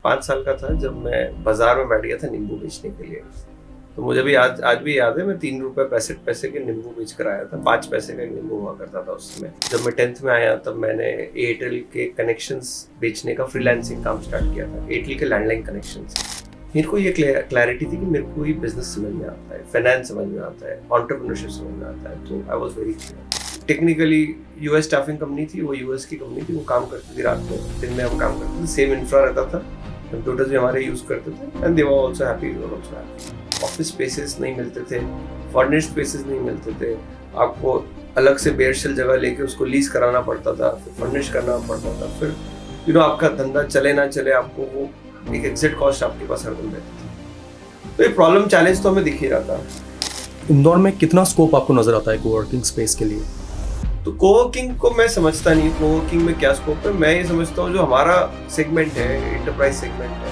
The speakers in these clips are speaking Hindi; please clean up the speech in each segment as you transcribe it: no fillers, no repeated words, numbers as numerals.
5 साल का था जब मैं बाजार में बैठ गया था नींबू बेचने के लिए। तो मुझे भी आज भी याद है, मैं 3 रुपए 65 पैसे के नींबू बेच कर आया था। 5 पैसे का एक नींबू हुआ करता था उस समय। जब मैं 10th में आया तब मैंने एयरटेल के कनेक्शंस बेचने का फ्रीलांसिंग काम स्टार्ट किया था। एयरटेल के लैंडलाइन कनेक्शंस। मेरे को ये क्लैरिटी थी कि मेरे को ये बिजनेस समझ में आता है, फाइनेंस समझ में आता है, एंटरप्रेन्योरशिप समझ में आता है। तो I was very clear. Technically US staffing company थी, वो यूएस की कंपनी थी, वो काम करती थी रात में, दिन में हम काम करते थे। सेम इंफ्रा रहता था, कंप्यूटर्स भी हमारे यूज करते थे and they were also happy, we were also happy. Office spaces नहीं मिलते थे, फर्निश्ड स्पेसेस नहीं मिलते थे, आपको अलग से बेयरशेल जगह लेके उसको लीज कराना पड़ता था, फिर फर्निश करना पड़ता था, फिर आपका धंधा चले ना चले आपको वो एक एग्जिट कॉस्ट आपके पास हरदम रहती थी। तो ये प्रॉब्लम चैलेंज तो हमें दिख ही रहा था। इंदौर में कितना स्कोप आपको नजर आता है कोवर्किंग स्पेस के लिए? तो कोवर्किंग को मैं समझता नहीं, कोवर्किंग में क्या स्कोप है। मैं ये समझता हूँ जो हमारा सेगमेंट है, एंटरप्राइज सेगमेंट है,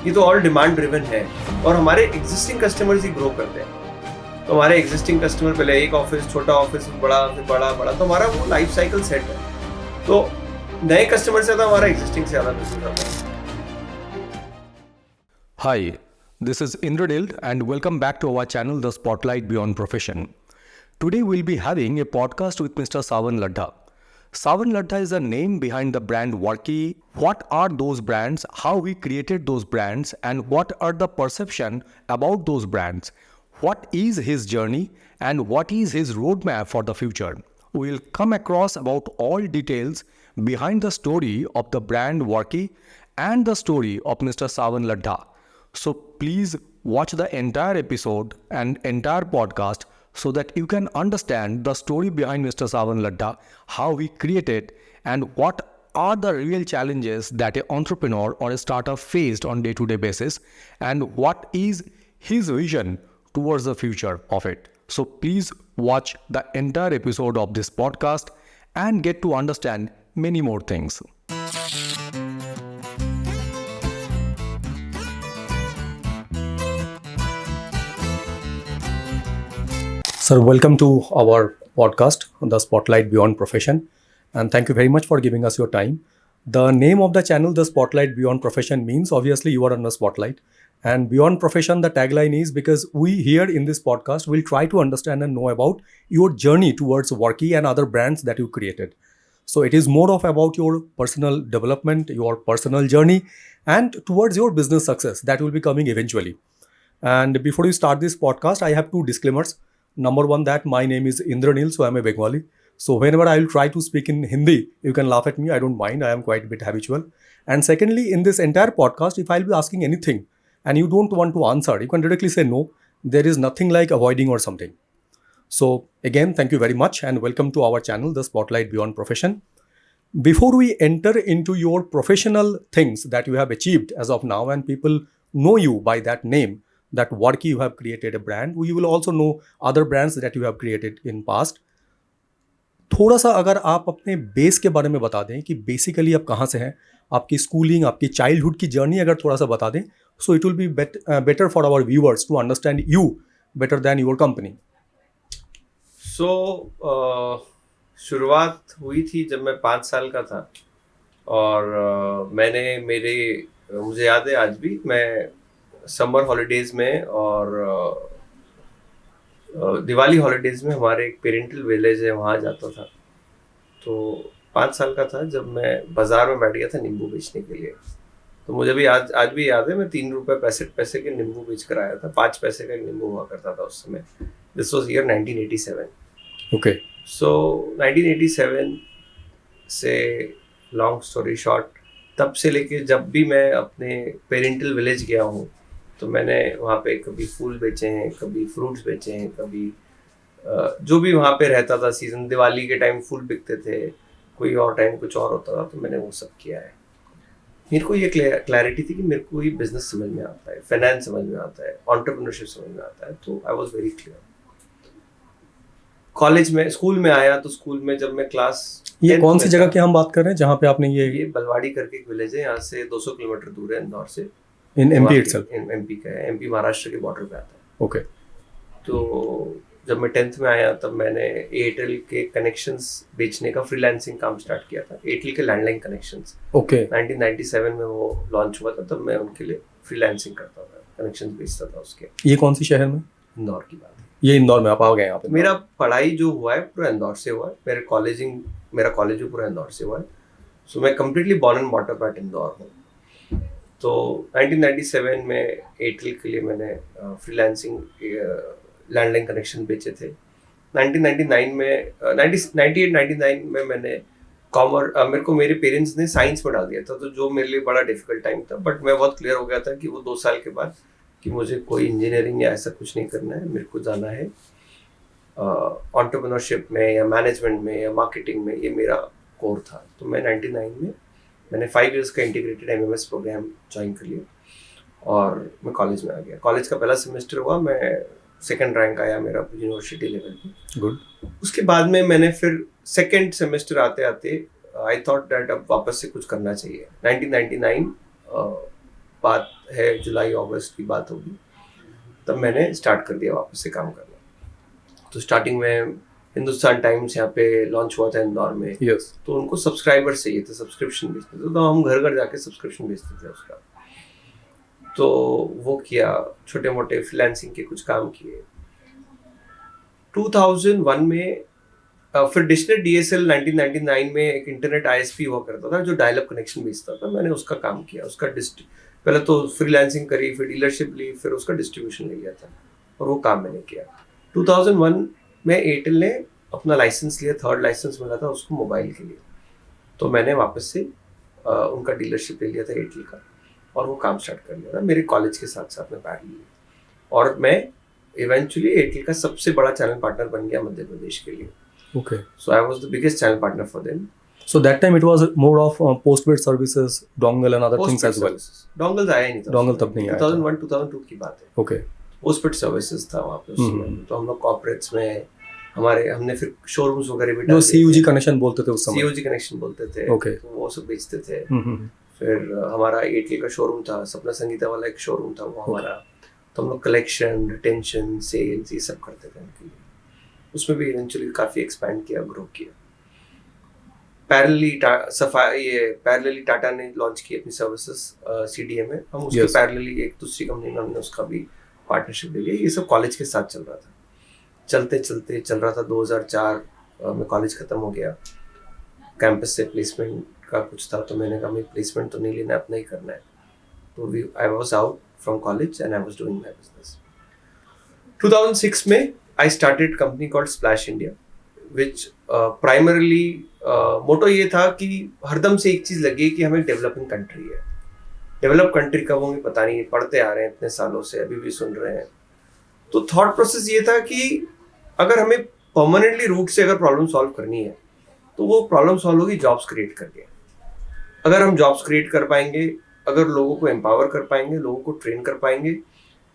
ये तो ऑल डिमांड ड्रिवन है और हमारे एग्जिस्टिंग कस्टमर्स ही ग्रो करते हैं। तो हमारे एग्जिस्टिंग कस्टमर पहले एक ऑफिस, छोटा ऑफिस, बड़ा, फिर बड़ा, तो हमारा वो लाइफ साइकिल सेट है। तो नए कस्टमर से ज्यादा हमारा एग्जिस्टिंग से ज्यादा बिजनेस आता है। Hi, this is Indranil and welcome back to our channel The Spotlight Beyond Profession. Today we'll be having a podcast with Mr. Savan Ladha. Savan Ladha is the name behind the brand Worky. What are those brands, how we created those brands, and what are the perception about those brands? What is his journey and what is his roadmap for the future? We'll come across about all details behind the story of the brand Worky and the story of Mr. Savan Ladha. So please watch the entire episode and entire podcast so that you can understand the story behind Mr. Savan Ladha, how he created and what are the real challenges that an entrepreneur or a startup faced on day-to-day basis and what is his vision towards the future of it. So please watch the entire episode of this podcast and get to understand many more things. Sir, welcome to our podcast, The Spotlight Beyond Profession, and thank you very much for giving us your time. The name of the channel, The Spotlight Beyond Profession, means obviously you are on the spotlight, and Beyond Profession, the tagline is because we here in this podcast will try to understand and know about your journey towards Worky and other brands that you created. So it is more of about your personal development, your personal journey, and towards your business success that will be coming eventually. And before we start this podcast, I have two disclaimers. Number one, that my name is Indranil, so I'm a Bengali. So whenever I will try to speak in Hindi, you can laugh at me. I don't mind. I am quite a bit habitual. And secondly, in this entire podcast, if I'll be asking anything and you don't want to answer, you can directly say no. There is nothing like avoiding or something. So again, thank you very much and welcome to our channel, The Spotlight Beyond Profession. Before we enter into your professional things that you have achieved as of now and people know you by that name, that Worky you have created a brand, you will also know other brands that you have created in past. थोड़ा सा अगर आप अपने बेस के बारे में बता दें कि बेसिकली आप कहाँ से हैं, आपकी स्कूलिंग, आपकी चाइल्डहुड की जर्नी अगर थोड़ा सा बता दें, so it will be better for our viewers to understand you better than your company. So शुरुआत हुई थी जब मैं 5 साल का था और मुझे याद है आज भी, मैं समर हॉलीडेज में और दिवाली हॉलीडेज में हमारे एक पेरेंटल विलेज है, वहाँ जाता था. तो 5 साल का था जब मैं बाजार में बैठ गया था नींबू बेचने के लिए. तो मुझे भी आज भी याद है, मैं 3 रुपए 65 पैसे के नींबू बेच कर आया था. 5 पैसे का एक नींबू हुआ करता था उस समय. This was year 1987. ओके. सो 1987 से लॉन्ग स्टोरी शॉर्ट, तब से लेके जब भी मैं अपने पेरेंटल विलेज गया हूँ तो मैंने वहाँ पे कभी फूल बेचे हैं, कभी फ्रूट्स बेचे हैं, कभी जो भी वहाँ पे रहता था सीजन, दिवाली के टाइम फूल बिकते थे, कोई और टाइम कुछ और होता था, तो मैंने वो सब किया है. मेरे को ये क्लैरिटी थी कि मेरे को ये बिजनेस समझ में आता है, फाइनेंस समझ में आता है, एंटरप्रेन्योरशिप समझ में आता है. तो I was very clear. College में, स्कूल में आया तो स्कूल में जब मैं क्लास, ये कौन सी जगह की हम बात कर रहे हैं जहाँ पे आपने ये बलवाड़ी करके एक विलेज है, यहाँ से 200 किलोमीटर दूर है इंदौर से. In MP itself? एमपी का है, एमपी महाराष्ट्र के बॉर्डर पे आता है. ओके. तो जब मैं 10th में आया तब मैंने एयरटेल के कनेक्शंस बेचने का फ्रीलांसिंग काम स्टार्ट किया था। एयरटेल के लैंडलाइन कनेक्शंस ओके 1997 में वो लॉन्च हुआ था, तब मैं उनके लिए फ्रीलांसिंग करता था, कनेक्शंस बेचता था उसके। ये कौन सी शहर में? इंदौर की बात है। ये इंदौर में आप आ गए यहाँ पे? मेरा पढ़ाई जो हुआ है पूरा इंदौर से हुआ है, मेरा कॉलेज भी पूरा इंदौर से हुआ है। सो मैं completely born and brought up at Indore हूँ। तो 1997 में एयरटेल के लिए मैंने फ्रीलांसिंग लैंडलाइन कनेक्शन बेचे थे। 1999 में 98-99 में मैंने मेरे को मेरे पेरेंट्स ने साइंस में डाल दिया था, तो जो मेरे लिए बड़ा डिफिकल्ट टाइम था, बट मैं बहुत क्लियर हो गया था कि वो 2 साल के बाद कि मुझे कोई इंजीनियरिंग या ऐसा कुछ नहीं करना है, मेरे को जाना है एंटरप्रेन्योरशिप में या मैनेजमेंट में या मार्केटिंग में, ये मेरा कोर था। तो मैं 99 में मैंने 5 इयर्स का इंटीग्रेटेड एमएमएस प्रोग्राम ज्वाइन कर लिया और मैं कॉलेज में आ गया। कॉलेज का पहला सेमेस्टर हुआ, मैं 2nd रैंक आया मेरा यूनिवर्सिटी लेवल पे। गुड। उसके बाद में मैंने फिर 2nd सेमेस्टर आते आते आई थॉट दैट अब वापस से कुछ करना चाहिए। 1999 बात है, जुलाई अगस्त की बात होगी, तब मैंने स्टार्ट कर दिया वापस से काम करना। तो स्टार्टिंग में हिंदुस्तान टाइम्स यहाँ पे लॉन्च हुआ था इंदौर में। यस। तो उनको सब्सक्राइबर चाहिए थे, सब्सक्रिप्शन बेचते थे, तो हम घर घर जाके सब्सक्रिप्शन बेचते थे उसका। तो वो किया, छोटे मोटे फ्रीलांसिंग के कुछ काम किए। 2001 में फिर डिशनेट डीएसएल 1999 में एक इंटरनेट आईएसपी हुआ करता था जो डायल अप कनेक्शन बेचता था। मैंने उसका काम किया, उसका पहले तो फ्रीलांसिंग करी, फिर डीलरशिप ली, फिर उसका डिस्ट्रीब्यूशन ले लिया था और वो काम मैंने किया। 2001 में एयरटेल ने अपना लाइसेंस लिया, 3rd लाइसेंस मिला था उसको मोबाइल के लिए, तो मैंने वापस से उनका डीलरशिप ले लिया था एयरटेल का और वो काम स्टार्ट कर लिया था मेरे कॉलेज के साथ साथ में पैरेलली। और मैं इवेंचुअली एयरटेल का सबसे बड़ा चैनल पार्टनर बन गया मध्य प्रदेश के लिए। Okay. So I was the biggest channel partner for them. So that time it was more of postpaid services, dongle and other things as well. Dongles आया ही नहीं था। Dongle तब नहीं आया था। 2001-2002 की बात है। Okay. पोस्टपेड सर्विसेज था वहाँ पे उस समय। तो हम लोग कॉर्पोरेट्स में हमने फिर शोरूम्स वगैरह भी जो CUG कनेक्शन बोलते थे उस समय। CUG कनेक्शन बोलते थे। Okay. तो वो सब बेचते थे। फिर हमारा एयरटेल का शोरूम था, सपना संगीता वाला एक शोरूम था वो हमारा। तो हम लोग कलेक्शन, रिटेंशन, सेल्स ये सब करते थे उनके लिए। उसमें भी इवेंचुअली काफ़ी एक्सपैंड किया, ग्रो किया। पैरेलली टाटा ने लॉन्च की अपनी सर्विसेज CDA में, हम उसके पैरेलली एक दूसरी कंपनी में हमने उसका भी पार्टनरशिप ले लिया। ये सब कॉलेज के साथ चल रहा था, चलते चलते चल रहा था। 2004 में कॉलेज ख़त्म हो गया, कैंपस से प्लेसमेंट का कुछ था, तो मैंने कहा मैं प्लेसमेंट तो नहीं लेना, अपना ही करना है। तो I was out from college and I was doing my business. 2006 में I started a company called Splash India, which primarily मोटो ये था कि हरदम से एक चीज़ लगी कि हमें डेवलपिंग कंट्री है। डेवलप कंट्री कब होंगे पता नहीं, पढ़ते आ रहे हैं इतने सालों से, अभी भी सुन रहे हैं। तो थॉट प्रोसेस ये था कि अगर हमें परमानेंटली रूट से अगर प्रॉब्लम सॉल्व करनी है तो वो प्रॉब्लम सॉल्व होगी जॉब्स क्रिएट करके। अगर हम जॉब्स क्रिएट कर पाएंगे, अगर लोगों को एम्पावर कर पाएंगे, लोगों को ट्रेन कर पाएंगे।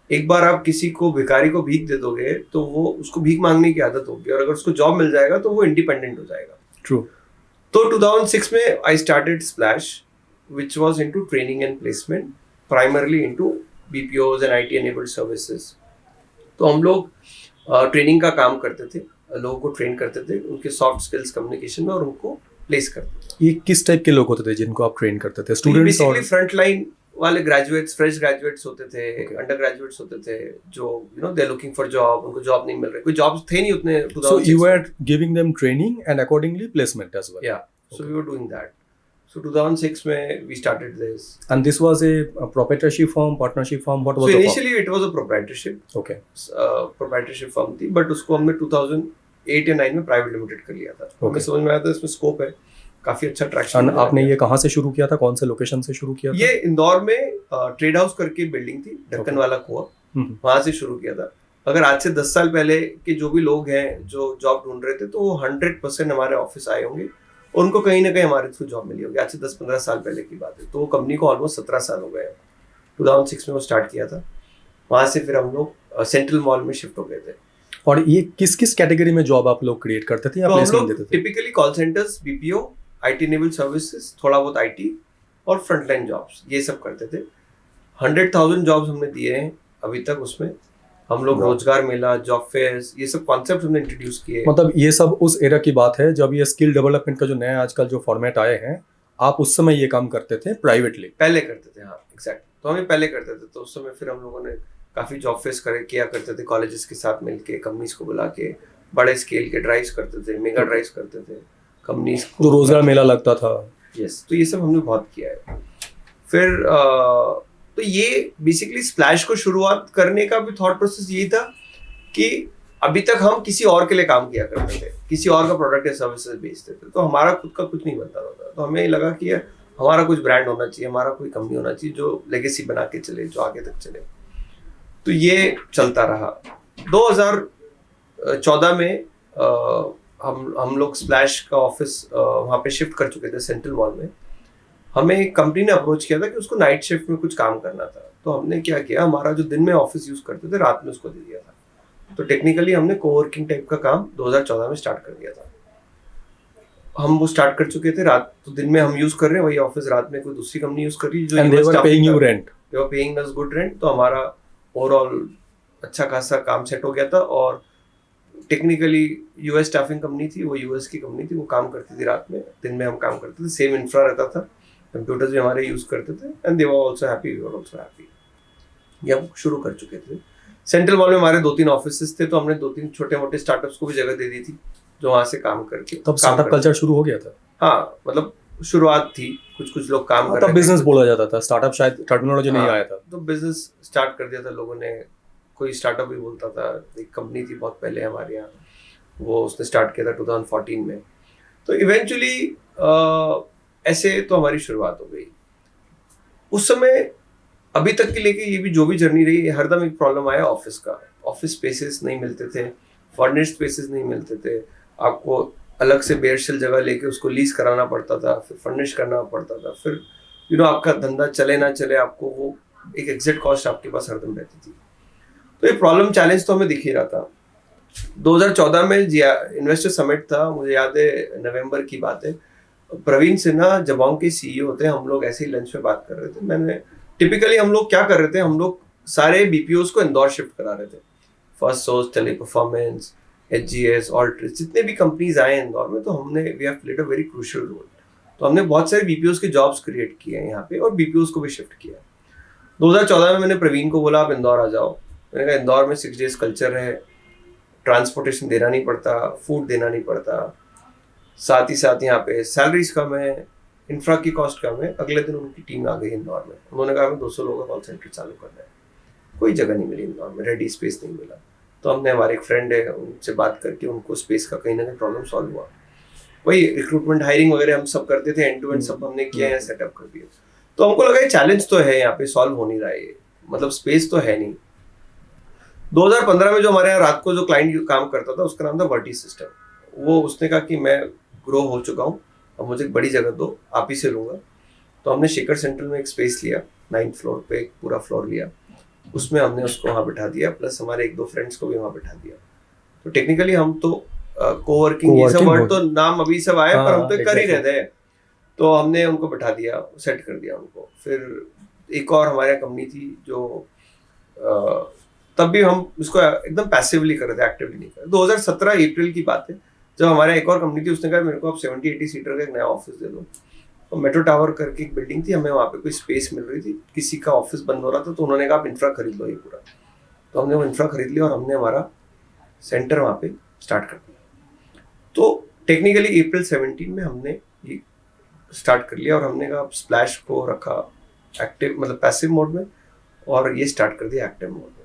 एक बार आप किसी को भिखारी को भीख दे दोगे तो वो उसको भीख मांगने की आदत होगी, और अगर उसको जॉब मिल जाएगा तो वो इंडिपेंडेंट हो जाएगा। ट्रू। तो 2006 में I started splash, which was into training and placement, primarily into BPOs and IT enabled services. तो हम लोग ट्रेनिंग का काम करते थे, लोगों को ट्रेन करते थे उनके सॉफ्ट स्किल्स कम्युनिकेशन में, और उनको प्लेस करते थे। ये किस टाइप के लोग होते थे जिनको आप ट्रेन करते थे? स्टूडेंट्स और फ्रंट लाइन वाले ग्रेजुएट्स, फ्रेश ग्रेजुएट्स होते थे, अंडर ग्रेजुएट्स होते थे, जो दे लुकिंग फॉर जॉब, उनको जॉब नहीं मिल रही, कोई जॉब्स थे नहीं उतने। So you were giving them training and accordingly placement as well. Yeah, so we were doing that. So 2006 में we started this. And this was a proprietorship firm, partnership firm, what was So the initially it was a proprietorship. Okay. Proprietorship firm थी, but उसको हमने 2008 या 9 में प्राइवेट लिमिटेड कर लिया था। हमें समझ में आया था इसमें स्कोप है, काफी अच्छा ट्रैक्शन। आपने ये कहाँ से शुरू किया था, कौन से लोकेशन से शुरू किया था? ये इंदौर में ट्रेड हाउस करके बिल्डिंग थी, ढक्कन वाला कुआं, वहां से शुरू किया था। अगर आज से 10 साल पहले के जो भी लोग हैं जो जॉब ढूंढ रहे थे, तो वो 100% हमारे ऑफिस आए होंगे और उनको कहीं ना कहीं हमारे थ्रू जॉब मिली होगी। आज से 10-15 साल पहले की बात है। तो कंपनी को ऑलमोस्ट 17 साल हो गए। 2006 में वो स्टार्ट किया था। वहां से फिर हम लोग सेंट्रल मॉल में शिफ्ट हो गए थे। और ये किस किस कैटेगरी में जॉब आप लोग क्रिएट करते थे या प्लेसमेंट देते थे? Typically call centres, BPO, IT enabled services, थोड़ा बहुत IT और फ्रंटलाइन जॉब्स, ये सब करते थे। 100,000 जॉब्स हमने दिए हैं अभी तक। उसमें हम लोग वाह। रोजगार मेला, जॉब फेयर्स, ये सब कॉन्सेप्ट हमने इंट्रोड्यूस किए। मतलब ये सब उस एरा की बात है जब ये स्किल डेवलपमेंट का जो नया आजकल जो फॉर्मेट आए हैं, आप उस समय ये काम करते थे प्राइवेटली? पहले करते थे, हाँ एग्जैक्ट। तो हमें पहले करते थे, तो उस समय फिर हम लोगों ने काफ़ी जॉब फेयर्स किया करते थे, कॉलेजेस के साथ मिलके, कंपनीज को बुला के बड़े स्केल के ड्राइव्स करते थे, मेगा ड्राइव्स करते थे कंपनीज को। जो रोजगार मेला लगता था। यस, तो ये सब हमने बहुत किया है। फिर तो ये बेसिकली स्प्लैश को शुरुआत करने का भी थॉट प्रोसेस यही था कि अभी तक हम किसी और के लिए काम किया करते थे, किसी और का प्रोडक्ट या सर्विसेज बेचते थे, तो हमारा खुद का कुछ नहीं बनता था। तो हमें लगा कि यार हमारा कुछ ब्रांड होना चाहिए, हमारा कोई कंपनी होना चाहिए जो लेगेसी बना के चले, जो आगे तक चले। तो ये चलता रहा। 2014 में हम लोग स्प्लैश का ऑफिस वहाँ पे शिफ्ट कर चुके थे सेंट्रल मॉल में। हमें एक कंपनी ने अप्रोच किया था कि उसको नाइट शिफ्ट में कुछ काम करना था। तो हमने क्या किया, हमारा जो दिन में ऑफिस यूज करते थे, रात में उसको दे दिया था। तो टेक्निकली हमने कोवर्किंग टाइप का काम 2014 में स्टार्ट कर दिया था। हम वो स्टार्ट कर चुके थे। रात तो दिन में हम यूज कर रहे हैं वही ऑफिस, रात में कोई दूसरी कंपनी यूज कर रही है जो and they were paying you rent. They were paying us good rent. तो हमारा ओवरऑल अच्छा खासा काम सेट हो गया था। और टेक्निकली यूएस स्टाफिंग कंपनी थी, वो यूएस की कंपनी थी, वो काम करती थी रात में, दिन में हम काम करते थे। सेम इंफ्रा रहता था, कंप्यूटर्स भी हमारे यूज करते थे, and they were also happy, we were also happy. ये हम शुरू कर चुके थे। सेंट्रल मॉल में हमारे 2-3 ऑफिसेस थे, तो हमने 2-3 छोटे मोटे स्टार्टअप्स को भी जगह दे दी थी जो वहाँ से काम करके तब स्टार्टअप कल्चर शुरू हो गया था। हाँ, मतलब शुरुआत थी, कुछ लोग काम कर रहे थे। तब बिजनेस बोला जाता था, स्टार्टअप शायद टर्मिनोलॉजी नहीं आया था। तो बिजनेस स्टार्ट कर दिया था लोगों ने। कोई स्टार्टअप भी बोलता था। एक कंपनी थी बहुत पहले हमारे यहाँ, वो उसने स्टार्ट किया था 2014 में। तो इवेंचुअली ऐसे तो हमारी शुरुआत हो गई। उस समय अभी तक के लेके ये भी जो भी जर्नी रही, हरदम एक प्रॉब्लम आया ऑफिस का। ऑफिस स्पेसेस नहीं मिलते थे, फर्निश्ड स्पेसेस नहीं मिलते थे। आपको अलग से बेयरशेल जगह लेके उसको लीज कराना पड़ता था, फिर फर्निश करना पड़ता था, फिर आपका धंधा चले ना चले, आपको वो एक एग्जिट कॉस्ट आपके पास हरदम रहती थी। तो ये प्रॉब्लम चैलेंज तो हमें दिख ही रहा था। 2014 में इन्वेस्टर समिट था, मुझे याद है नवंबर की बात है। प्रवीण सिन्हा जबोंग के सीईओ होते हैं, हम लोग ऐसे ही लंच में बात कर रहे थे। मैंने टिपिकली हम लोग क्या कर रहे थे, हम लोग सारे बीपीओस को इंदौर शिफ्ट करा रहे थे। Firstsource, Teleperformance, HGS, ऑल्ट्रिस, जितने भी कंपनीज आए हैं इंदौर में, तो हमने we have played a very crucial role. तो हमने बहुत सारे बीपीओस के जॉब्स क्रिएट किए हैं यहाँ पे, और बीपीओस को भी शिफ्ट किया। 2014 में मैंने प्रवीण को बोला आप इंदौर आ जाओ। मैंने कहा इंदौर में 6 डेज कल्चर है, ट्रांसपोर्टेशन देना नहीं पड़ता, फूड देना नहीं पड़ता, साथ ही साथ यहाँ पे सैलरीज कम है, इंफ्रा की कॉस्ट कम है। अगले दिन उनकी टीम आ गई इंदौर में। उन्होंने कहा हमें 200 लोगों का कॉल सेंटर चालू करना है। कोई जगह नहीं मिली इंदौर में, रेडी स्पेस नहीं मिला। तो हमने, हमारे एक फ्रेंड है, उनसे बात करके उनको स्पेस का कहीं ना कहीं प्रॉब्लम सॉल्व हुआ। वही रिक्रूटमेंट, हायरिंग वगैरह हम सब करते थे, एंड टू एंड सब हमने किया है, सेटअप कर दिया। तो हमको लगा ये चैलेंज तो है, यहाँ पे सॉल्व हो नहीं रहा है, मतलब स्पेस तो है नहीं। 2015 में जो हमारे यहाँ रात को जो क्लाइंट काम करता था, उसका नाम था वर्टी सिस्टम। वो उसने कहा कि मैं ग्रो हो चुका हूँ, अब मुझे एक बड़ी जगह दो, आप ही से लूँगा। तो हमने शेखर सेंट्रल में एक स्पेस लिया, 9th फ्लोर पे एक पूरा फ्लोर लिया, उसमें हमने उसको वहाँ बिठा दिया, प्लस हमारे 1-2 फ्रेंड्स को भी वहाँ बिठा दिया। तो टेक्निकली हम तो कोवर्किंग, ये सब वर्ड तो नाम अभी सब आए, पर हम तो कर ही रहे थे। तो हमने उनको बिठा दिया, सेट कर दिया उनको। फिर एक और हमारे कंपनी थी जो तब भी हम इसको एकदम पैसिवली कर रहे थे, एक्टिवली नहीं कर रहे। 2017 अप्रैल की बात है, जब हमारे एक और कंपनी थी, उसने कहा मेरे को आप 70-80 सीटर का एक नया ऑफिस दे दो। तो मेट्रो टावर करके एक बिल्डिंग थी, हमें वहाँ पे कोई स्पेस मिल रही थी, किसी का ऑफिस बंद हो रहा था, तो उन्होंने कहा आप इंफ्रा खरीद लो ये पूरा। तो हमने वो इंफ्रा खरीद लिया और हमने हमारा सेंटर वहाँ पे स्टार्ट कर दिया। तो टेक्निकली अप्रैल 17 में हमने ये स्टार्ट कर लिया, और हमने कहा स्प्लैश को रखा एक्टिव, मतलब पैसिव मोड में, और ये स्टार्ट कर दिया एक्टिव मोड में।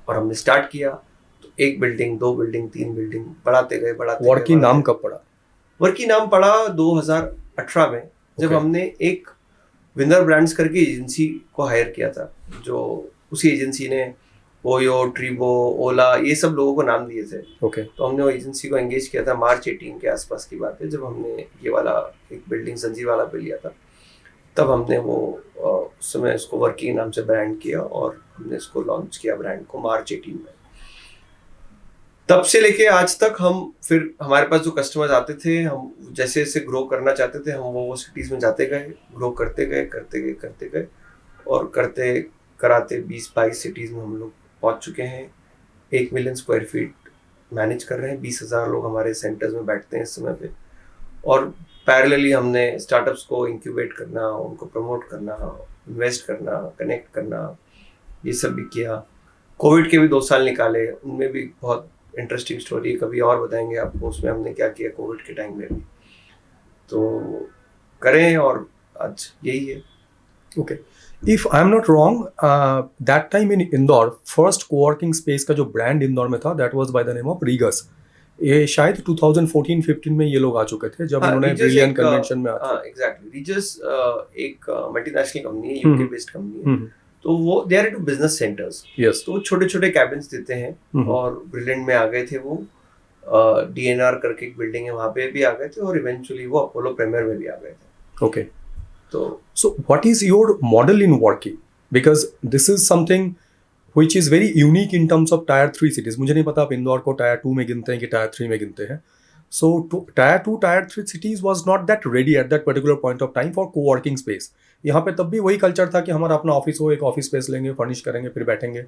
और हमने स्टार्ट किया तो 1 बिल्डिंग, 2 बिल्डिंग, 3 बिल्डिंग, बढ़ाते गए। वर्की नाम कब पड़ा? वर्की नाम पड़ा 2018 में, जब हमने एक विनर ब्रांड्स करके एजेंसी को हायर किया था, जो उसी एजेंसी ने ओयो, ट्रिबो, ओला, ये सब लोगों को नाम दिए थे। तो हमने वो एजेंसी को एंगेज किया था मार्च 18 के आसपास की बात है, जब हमने ये वाला एक बिल्डिंग संजीव वाला पे लिया था। तब हमने वो उस समय इसको वर्किंग नाम से ब्रांड किया, और हमने इसको लॉन्च किया ब्रांड को मार्च 18 में। तब से लेके आज तक हम, फिर हमारे पास जो कस्टमर्स आते थे, हम जैसे जैसे ग्रो करना चाहते थे, हम वो सिटीज़ में जाते गए, ग्रो करते गए, और करते कराते 20-22 सिटीज़ में हम लोग पहुंच चुके हैं, 1 मिलियन स्क्वायर फीट मैनेज कर रहे हैं, 20,000 लोग हमारे सेंटर्स में बैठते हैं इस समय पे। और पैरेलली हमने स्टार्टअप्स को इंक्यूबेट करना, उनको प्रमोट करना, इन्वेस्ट करना, कनेक्ट करना, ये सब भी किया। कोविड के भी 2 साल निकाले, उनमें भी बहुत इंटरेस्टिंग स्टोरी कभी और बताएंगे आपको, उसमें हमने क्या किया कोविड के टाइम में भी। तो करें, और आज यही है। Okay. If I'm not wrong, that time in Indore, first co-working space का जो brand इंदौर में था, that was by the name of Regus. ये शायद 2014-15 में ये लोग आ चुके थे जब इन्होंने ब्रिलियंट कन्वेंशन में एग्जैक्टली। रीजस एक मल्टीनेशनल कंपनी है, यूके बेस्ड कंपनी है। तो वो they are into business centres. Yes. तो छोटे छोटे कैबिन्स देते हैं, और ब्रिलियंट में आ गए थे वो, डीएनआर करके एक बिल्डिंग है, वहाँ पे भी आ गए थे, और इवेंचुअली वो अपोलो प्रीमियर में भी आ गए थे। Okay. So what is your model in working? Because this is something which is very unique in terms of tier 3 cities. मुझे नहीं पता आप इंदौर को टायर 2 में गिनते हैं कि टायर 3 में गिनते हैं। So tyre 2, tyre 3 cities was not that ready at that particular point of time for co-working space. यहाँ पे तब भी वही कल्चर था कि हमारा अपना ऑफिस हो, एक ऑफिस स्पेस लेंगे, फर्निश करेंगे, फिर बैठेंगे।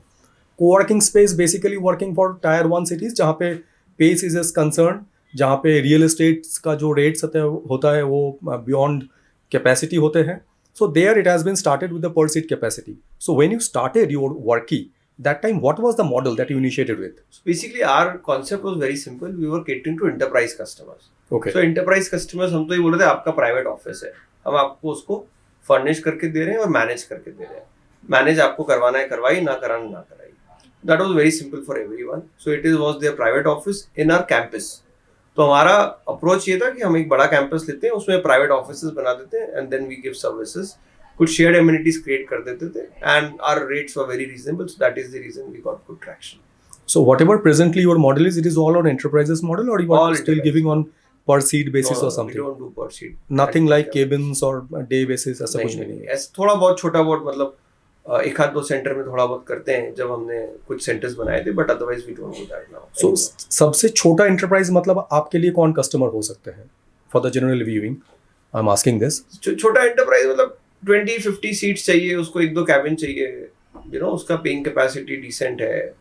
Co-working space basically working for tyre 1 cities जहाँ पे पेस इज कंसर्न, जहाँ पे रियल एस्टेट का जो रेट्स होता है वो बियॉन्ड capacity होते हैं. So there it has been started with the per seat capacity. So when you started your Worky, that time what was the model that you initiated with? So basically our concept was very simple. We were catering to enterprise customers. Okay. So enterprise customers हम तो ये बोल रहे थे आपका प्राइवेट ऑफिस है, हम आपको उसको फर्निश करके दे रहे हैं और मैनेज करके दे रहे हैं. मैनेज आपको करवाना है करवाइए, ना कराना ना कराइए. That was very simple for everyone. So it was their private office in our campus. तो हमारा अप्रोच ये था कि हम एक बड़ा कैंपस लेते हैं, उसमें प्राइवेट ऑफिसेस बना देते हैं, and then we give services, कुछ शेयर्ड एमिनिटीज क्रिएट कर देते थे, and our rates were very reasonable, so that is the reason we got good traction. So whatever presently your model is, it is all on enterprises model, or you are still giving on per seat basis or something? We don't do per seat. Nothing like cabins or day basis ऐसा कुछ नहीं है. ऐसा थोड़ा बहुत छोटा बहुत, मतलब एक आध 2 सेंटर में थोड़ा बहुत करते हैं जब हमने कुछ सेंटर्स बनाए थे, but otherwise we don't do that now. So सबसे छोटा एंटरप्राइज मतलब आपके लिए कौन कस्टमर हो सकते हैं for the general viewing? I am asking this. छोटा एंटरप्राइज मतलब 20-50 सीट्स चाहिए उसको, 1-2 कैबिन चाहिए, यू नो, उसका पेइंग कैपेसिटी डिसेंट है,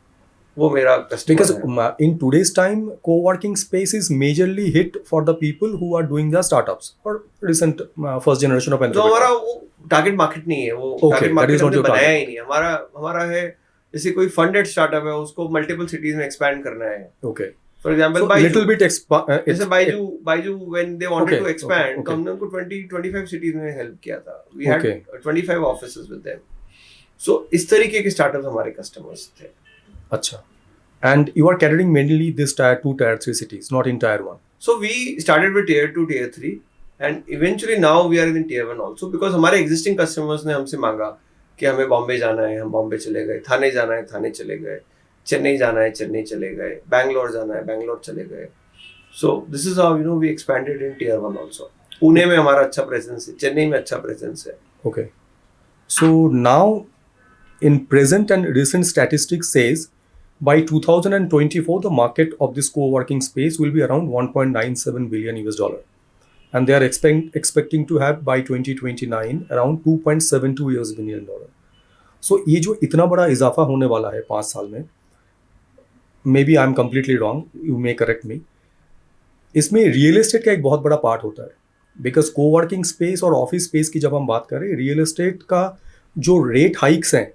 वो मेरा कस्टमर है. Because in today's time, co-working space is majorly hit for the people who are doing the startups or recent first generation of entrepreneurs. तो हमारा वो टारगेट मार्केट नहीं है, वो टारगेट मार्केट हमने बनाया ही नहीं. हमारा है जैसे कोई फंडेड स्टार्टअप है, उसको मल्टीपल सिटीज में एक्सपैंड करना है. Okay. For example little bit जैसे Byju when they wanted to expand, तो हमने उनको 20-25 सिटीज में हेल्प किया था. We had 25 offices with them. So इस तरीके के स्टार्टअप्स हमारे कस्टमर्स थे. अच्छा. And you are catering mainly this tier 2, tier 3 cities, not in tier 1. So we started with tier 2, tier 3, and eventually now we are in tier 1 also, because हमारे existing customers ने हमसे मांगा कि हमें बॉम्बे जाना है, हम बॉम्बे चले गए, थाने जाना है, थाने चले गए, चेन्नई जाना है, चेन्नई चले गए, बैंगलोर जाना है, बैंगलोर चले गए. So this is how, you know, we expanded in tier 1 also. Pune में हमारा अच्छा प्रेजेंस है, चेन्नई में अच्छा प्रेजेंस है. Okay. So now in present and recent statistics says by 2024 the market of this co-working space will be around 1.97 billion US dollar, and they are expecting to have by 2029 around 2.72 billion dollar. So ये जो इतना बड़ा इजाफा होने वाला है 5 साल में, maybe I am completely wrong, you may correct me, इसमें रियल एस्टेट का एक बहुत बड़ा पार्ट होता है. बिकॉज कोवर्किंग स्पेस और ऑफिस स्पेस की जब हम बात करें, रियल एस्टेट का जो रेट हाइक्स हैं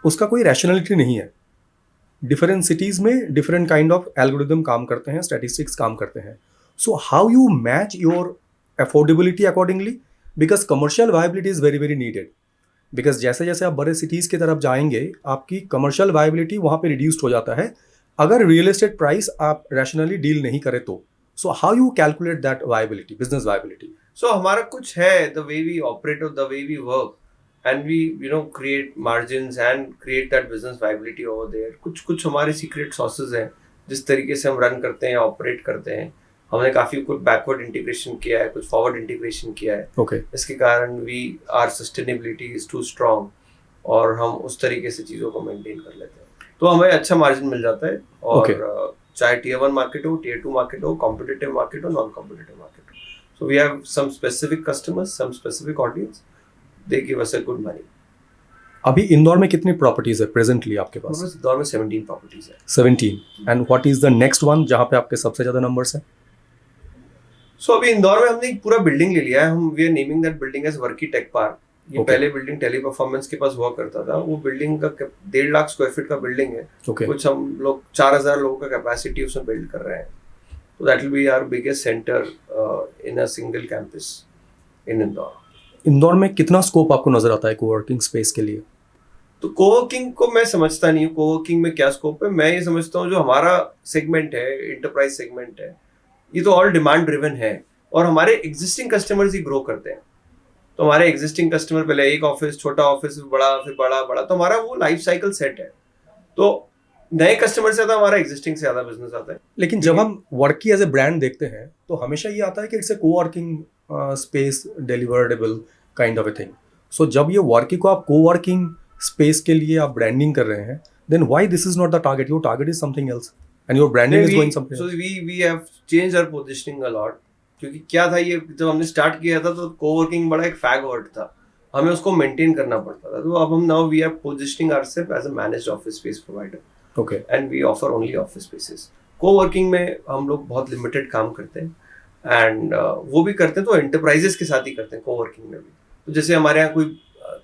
उसका कोई रैशनलिटी नहीं है. डिफरेंट सिटीज़ में डिफरेंट काइंड ऑफ एल्गोरिदम काम करते हैं, स्टैटिस्टिक्स काम करते हैं. So how you match your affordability accordingly, because commercial viability is very very needed. Because जैसे जैसे आप बड़े सिटीज़ की तरफ जाएंगे, आपकी कमर्शियल वायबिलिटी वहाँ पे रिड्यूस्ड हो जाता है अगर रियल एस्टेट प्राइस आप रैशनली डील नहीं करें तो. So how you calculate that viability, business viability? So हमारा कुछ है, द वे वी ऑपरेट और the way we work, and we, you know, create margins and create that business viability over there. कुछ हमारे secret sources हैं जिस तरीके से हम रन करते हैं, ऑपरेट करते हैं. हमने काफ़ी कुछ बैकवर्ड इंटीग्रेशन किया है, कुछ फॉरवर्ड इंटीग्रेशन किया है. Okay. इसके कारण our sustainability is too strong, और हम उस तरीके से चीज़ों को मेंटेन कर लेते हैं, तो हमें अच्छा मार्जिन मिल जाता है. और चाहे tier 1 मार्केट हो, tier 2 मार्केट हो, कॉम्पिटिटिव मार्केट हो, नॉन कॉम्पिटिटिव मार्केट हो. So we have some specific customers, some specific audience. They give us a good money. अभी इंदौर में कितनी प्रॉपर्टीज है प्रेजेंटली आपके पास? हमारे इंदौर में 17 प्रॉपर्टीज है। 17। And what is the next one जहाँ पे आपके सबसे ज़्यादा नंबर्स हैं? सो अभी इंदौर में हमने एक पूरा बिल्डिंग ले लिया है। हम we are naming that building as worky tech park. ये Okay. पहले बिल्डिंग टेली परफॉर्मेंस के पास हुआ करता था। वो बिल्डिंग का 1.5 लाख स्क्वायर फीट का बिल्डिंग है। ओके। कुछ हम लोग 4000 लोगों का कैपेसिटी उसमें बिल्ड कर रहे हैं। तो that will be our biggest centre in a single campus in Indore. Indore में कितना स्कोप आपको नजर आता है कोवर्किंग स्पेस के लिए? तो कोवर्किंग को मैं समझता नहीं हूँ कोवर्किंग में क्या स्कोप है। मैं ये समझता हूँ जो हमारा सेगमेंट है, इंटरप्राइज सेगमेंट है, ये तो ऑल डिमांड ड्रिवन है और हमारे एग्जिस्टिंग कस्टमर्स ही ग्रो करते हैं। तो हमारे एग्जिस्टिंग कस्टमर पहले एक ऑफिस, छोटा ऑफिस, बड़ा, फिर बड़ा बड़ा, तो हमारा वो लाइफ साइकिल सेट है। तो नए कस्टमर से ज्यादा हमारा एग्जिस्टिंग से ज्यादा बिजनेस आता है। लेकिन जब हम वर्की एज ए ब्रांड देखते हैं तो हमेशा ये आता है कि it's a coworking space deliverable kind of a thing. So जब ये वर्की को आप कोवर्किंग स्पेस के लिए आप ब्रांडिंग कर रहे हैं, then why this is not the target? Your target is something else and your branding is going something so we have changed our positioning a lot. क्योंकि क्या था, ये जब हमने स्टार्ट किया था तो कोवर्किंग बड़ा एक फैग वर्ड था, हमें उसको मेंटेन करना पड़ता था। तो अब हम now we are positioning ourselves as a managed office space provider. Okay. And we offer only office spaces. Coworking में हम लोग बहुत लिमिटेड काम करते हैं एंड वो भी करते हैं तो एंटरप्राइजेस के साथ ही करते हैं कोवर्किंग में भी। तो जैसे हमारे यहाँ कोई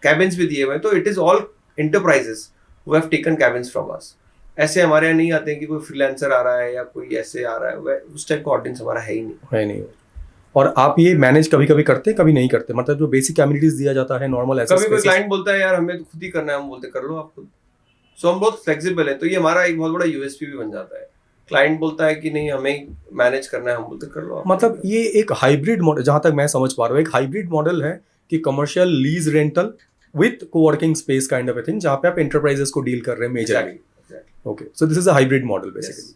कैबिन्स भी दिए हुए हैं तो it is all enterprises who have taken cabins from us. ऐसे हमारे यहाँ नहीं आते हैं कि कोई फ्रीलांसर आ रहा है या कोई ऐसे आ रहा है, उस टाइप का ऑडियंस हमारा है ही नहीं। है नहीं। और आप ये मैनेज कभी कभी करते हैं, कभी नहीं करते? मतलब जो बेसिक एमिनिटीज दिया जाता है नॉर्मल ऐसे कभी कोई क्लाइंट बोलता है यार हमें तो खुद ही करना है, हम बोलते कर लो आप खुद। सो हम बहुत फ्लेक्सिबल है। तो ये हमारा एक बहुत बड़ा यूएसपी भी बन जाता है। क्लाइंट बोलता है कि नहीं हमें मैनेज करना है, हम बोलते कर लो आप। मतलब ये एक हाइब्रिड मॉडल, जहां तक मैं समझ पा रहा हूँ, एक हाइब्रिड मॉडल है कि commercial lease rental with coworking space kind of a thing, जहां पे आप एंटरप्राइजेस को डील कर रहे हैं majorly. Okay, so this is a hybrid model basically.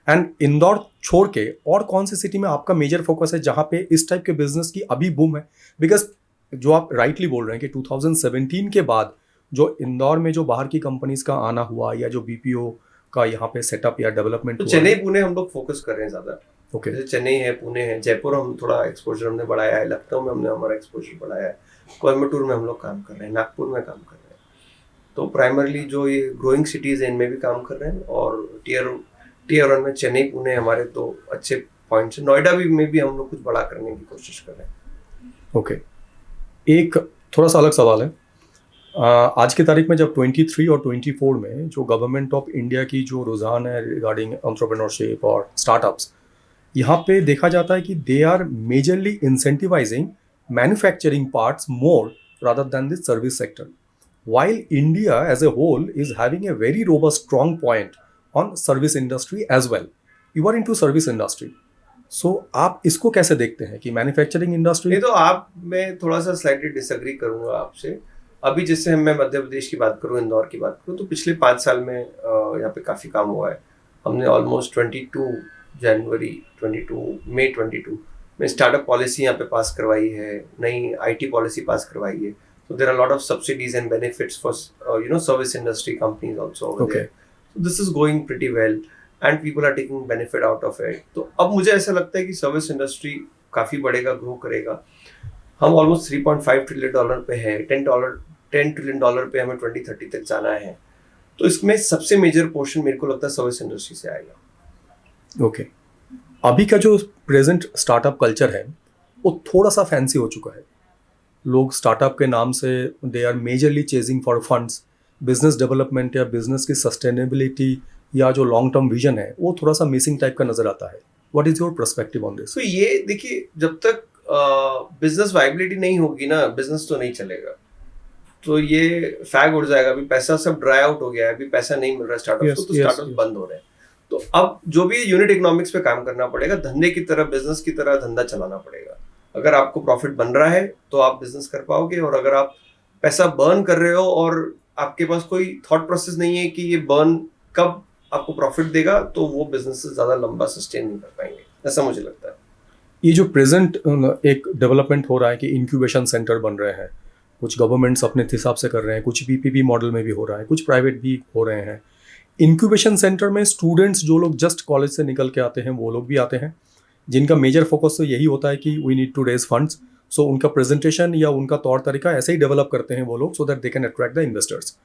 And Indore छोड़ के और कौन सी सिटी में आपका मेजर फोकस है जहां पे इस टाइप के बिजनेस की अभी बूम है? बिकॉज जो आप राइटली बोल रहे हैं कि 2017 के बाद जो इंदौर में जो बाहर की कंपनीज का आना हुआ या जो बीपीओ का यहाँ पे सेटअप या डेवलपमेंट तो हुआ, चेन्नई पुणे हम लोग फोकस कर रहे हैं ज्यादा। ओके, जैसे चेन्नई है, पुणे है, जयपुर हम थोड़ा एक्सपोजर हमने बढ़ाया है, लखनऊ में हमने हमारा एक्सपोजर बढ़ाया है, कोयम्बटूर में हम लोग काम कर रहे हैं, नागपुर में काम कर रहे हैं। तो प्राइमरली जो ये ग्रोइंग सिटीज है इनमें भी काम कर रहे हैं और टीयर 1 में चेन्नई पुणे हमारे दो अच्छे पॉइंट्स हैं। नोएडा में भी हम लोग कुछ बड़ा करने की कोशिश कर रहे हैं। ओके। एक थोड़ा सा अलग सवाल है। आज की तारीख में जब 23 और 24 में जो गवर्नमेंट ऑफ इंडिया की जो रुझान है रिगार्डिंग एंटरप्रेन्योरशिप और स्टार्टअप्स, यहाँ पे देखा जाता है कि they are majorly incentivising manufacturing parts more rather than the service sector, while India as a whole is having a very robust strong point on service industry as well. You are into service industry. So आप इसको कैसे देखते हैं कि मैन्युफैक्चरिंग इंडस्ट्री? नहीं तो आप, मैं थोड़ा सा स्लाइटली डिसएग्री करूंगा आपसे। अभी जैसे मैं मध्य प्रदेश की बात करूं, इंदौर की बात करूं, तो पिछले 5 साल में यहाँ पे काफ़ी काम हुआ है। हमने ऑलमोस्ट 22 जनवरी 22 मई 22 में स्टार्टअप पॉलिसी यहाँ पे पास करवाई है, नई आईटी पॉलिसी पास करवाई है। So there are a lot of subsidies and benefits for service industry companies also over Okay. there. So this is going pretty well and people are taking benefit out of it. तो अब मुझे ऐसा लगता है कि सर्विस इंडस्ट्री काफी बढ़ेगा, ग्रो करेगा। हम ऑलमोस्ट $3.5 ट्रिलियन पे है, $10 ट्रिलियन पे हमें 2030 तक जाना है। तो इसमें सबसे मेजर पोर्शन मेरे को लगता है सर्विस इंडस्ट्री से आएगा। ओके। अभी का जो प्रेजेंट स्टार्टअप कल्चर है वो थोड़ा सा फैंसी हो चुका है। लोग स्टार्टअप के नाम से they are majorly chasing for funds. Business development या बिजनेस की सस्टेनेबिलिटी या जो लॉन्ग टर्म विजन है वो थोड़ा सा मिसिंग टाइप का नजर आता है। What is your perspective on this? तो ये देखिए, जब तक बिजनेस वाइबिलिटी नहीं होगी ना, बिजनेस तो नहीं चलेगा। तो ये फैग उड़ जाएगा। अभी पैसा सब ड्राई आउट हो गया है, अभी पैसा नहीं मिल रहा है स्टार्टअप्स को, तो स्टार्टअप्स बंद हो रहे हैं। तो अब जो भी यूनिट इकोनॉमिक्स पे काम करना पड़ेगा, धंधे की तरह, बिजनेस की तरह धंधा चलाना पड़ेगा। अगर आपको प्रॉफिट बन रहा है तो आप बिजनेस कर पाओगे, और अगर आप पैसा बर्न कर रहे हो और आपके पास कोई थॉट प्रोसेस नहीं है कि ये बर्न कब आपको प्रॉफिट देगा, तो वो बिजनेस से ज़्यादा लंबा सस्टेन नहीं कर पाएंगे, ऐसा मुझे लगता है। ये जो प्रेजेंट एक डेवलपमेंट हो रहा है कि इंक्यूबेशन सेंटर बन रहे हैं, कुछ गवर्नमेंट्स अपने हिसाब से कर रहे हैं, कुछ पीपीपी मॉडल में भी हो रहा है, कुछ प्राइवेट भी हो रहे हैं। इंक्यूबेशन सेंटर में स्टूडेंट्स जो लोग जस्ट कॉलेज से निकल के आते हैं वो लोग भी आते हैं, जिनका मेजर फोकस तो यही होता है कि we need to raise funds so उनका प्रेजेंटेशन या उनका तौर तरीका ऐसे ही डेवलप करते हैं वो लोग, so that they can attract the investors.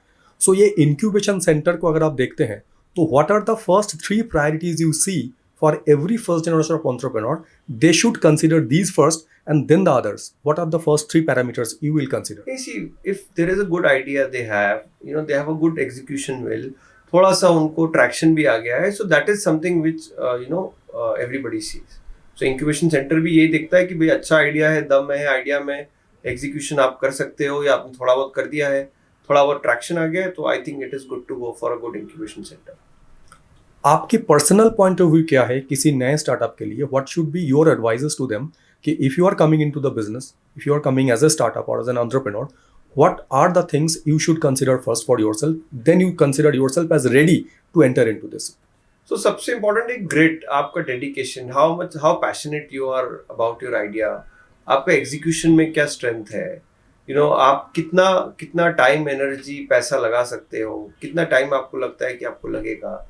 So ये इंक्यूबेशन सेंटर को अगर आप देखते हैं, तो what are the first 3 priorities you see for every first generation of entrepreneur? They should consider these first and then the others. What are the first 3 parameters you will consider? You see, if there is a good idea they have, they have a good execution will, थोड़ा सा उनको traction भी आ गया है, so that is something which everybody sees. So incubation center भी यही देखता है कि भाई अच्छा आइडिया है, दम है आइडिया में, execution आप कर सकते हो या आपने थोड़ा बहुत कर दिया है, थोड़ा बहुत traction आ गया है, तो I think it is good to go for a good incubation center. आपके पर्सनल पॉइंट ऑफ व्यू क्या है किसी नए स्टार्टअप के लिए? What should be your advises to them कि if you are coming into the business, if you are coming as a startup और as an entrepreneur, what are the things you should consider first for yourself, then you consider yourself as ready to enter into this? So सबसे इम्पोर्टेंट है ग्रिट, आपका dedication, how passionate you are about your idea, आपका एग्जीक्यूशन में क्या स्ट्रेंथ है, आप कितना टाइम, एनर्जी, पैसा लगा सकते हो, कितना टाइम आपको लगता है कि आपको लगेगा.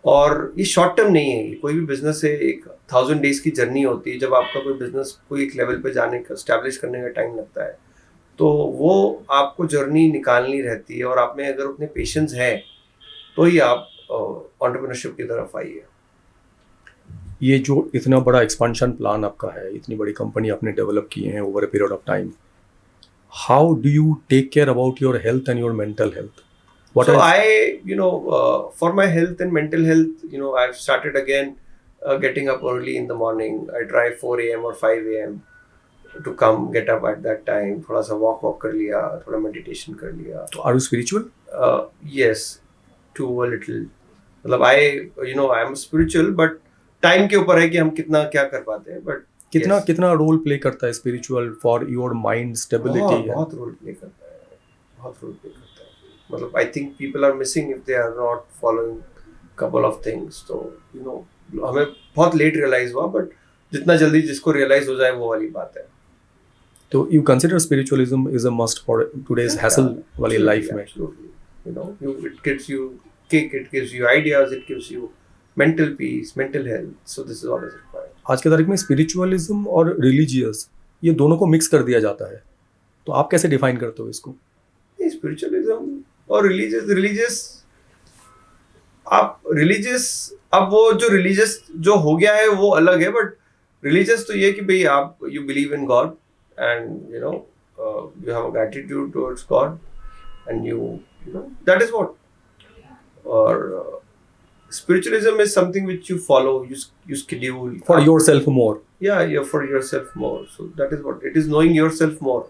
और ये शॉर्ट टर्म नहीं है, कोई भी बिजनेस है, एक 1000 डेज की जर्नी होती है. जब आपका कोई बिजनेस कोई एक लेवल पे जाने का, स्टैब्लिश करने का टाइम लगता है, तो वो आपको जर्नी निकालनी रहती है. और आप में अगर उतने पेशेंस है तो ही आप एंटरप्रेन्योरशिप की तरफ आइए. ये जो इतना बड़ा एक्सपेंशन प्लान आपका है, इतनी बड़ी कंपनी आपने डेवलप की है over a period of time, how do you take care about your health and your mental health? So for my health and mental health, I've started again getting up early in the morning. I drive 4 a.m. or 5 a.m. to come, get up at that time. थोड़ा सा walk कर लिया, थोड़ा meditation कर लिया. So are you spiritual? Yes, to a little. मतलब I'm spiritual, but time के ऊपर है कि हम कितना क्या कर पाते हैं. But कितना रोल प्ले करता है spiritual for your mind stability? बहुत रोल प्ले करता है, बहुत रोल प्ले करता है. मतलब I think people are missing if they are not following couple of things. तो हमें बहुत लेट रियलाइज हुआ, बट जितना जल्दी जिसको रियलाइज हो जाए वो वाली बात है. तो you consider spiritualism is a must for today's hassle वाली लाइफ में? It gives you kick, it gives you ideas, it gives you mental peace, mental health. So this is all is required. आज के तारीख में स्पिरिचुअलिज्म और रिलीजियस, ये दोनों को मिक्स कर दिया जाता है, तो आप कैसे डिफाइन करते हो इसको? स्पिरिचुअलिज्म और रिलीजियस अब वो जो रिलीजियस जो हो गया है वो अलग है. बट रिलीजियस तो ये कि भाई आप you believe in God and you have a gratitude towards God and you that is what. और spiritualism is something which you follow, you schedule for yourself more. Yeah, for yourself more. So that is what it is, knowing yourself more.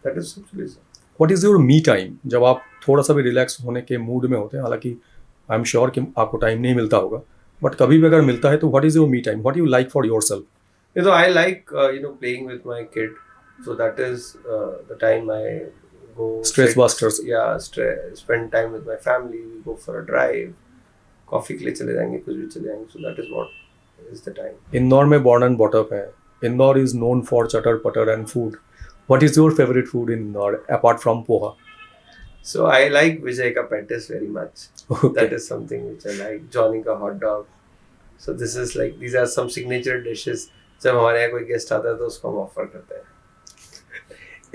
That is spiritualism. What is your me time? जब आप थोड़ा सा भी रिलैक्स होने के मूड में होते हैं, हालांकि आई एम श्योर कि आपको टाइम नहीं मिलता होगा, बट कभी भी अगर मिलता है तो what is your me time? What you like for yourself? I like playing with my kid. So that is the time I go stress busters. Yeah, spend time with my family. We go for a drive. Coffee के लिए चले जाएंगे, कुछ भी चले जाएंगे. So that is what is the time. Indore में born and brought up है. Indore is known for chatar patar and food. What is your favorite food in Indore apart from poha? So I like Vijay ka patties very much. Okay. That is something which I like. Johnny ka hot dog. So these are some signature dishes. जब हमारे यहाँ कोई गेस्ट आता है तो उसको हम ऑफर करते हैं.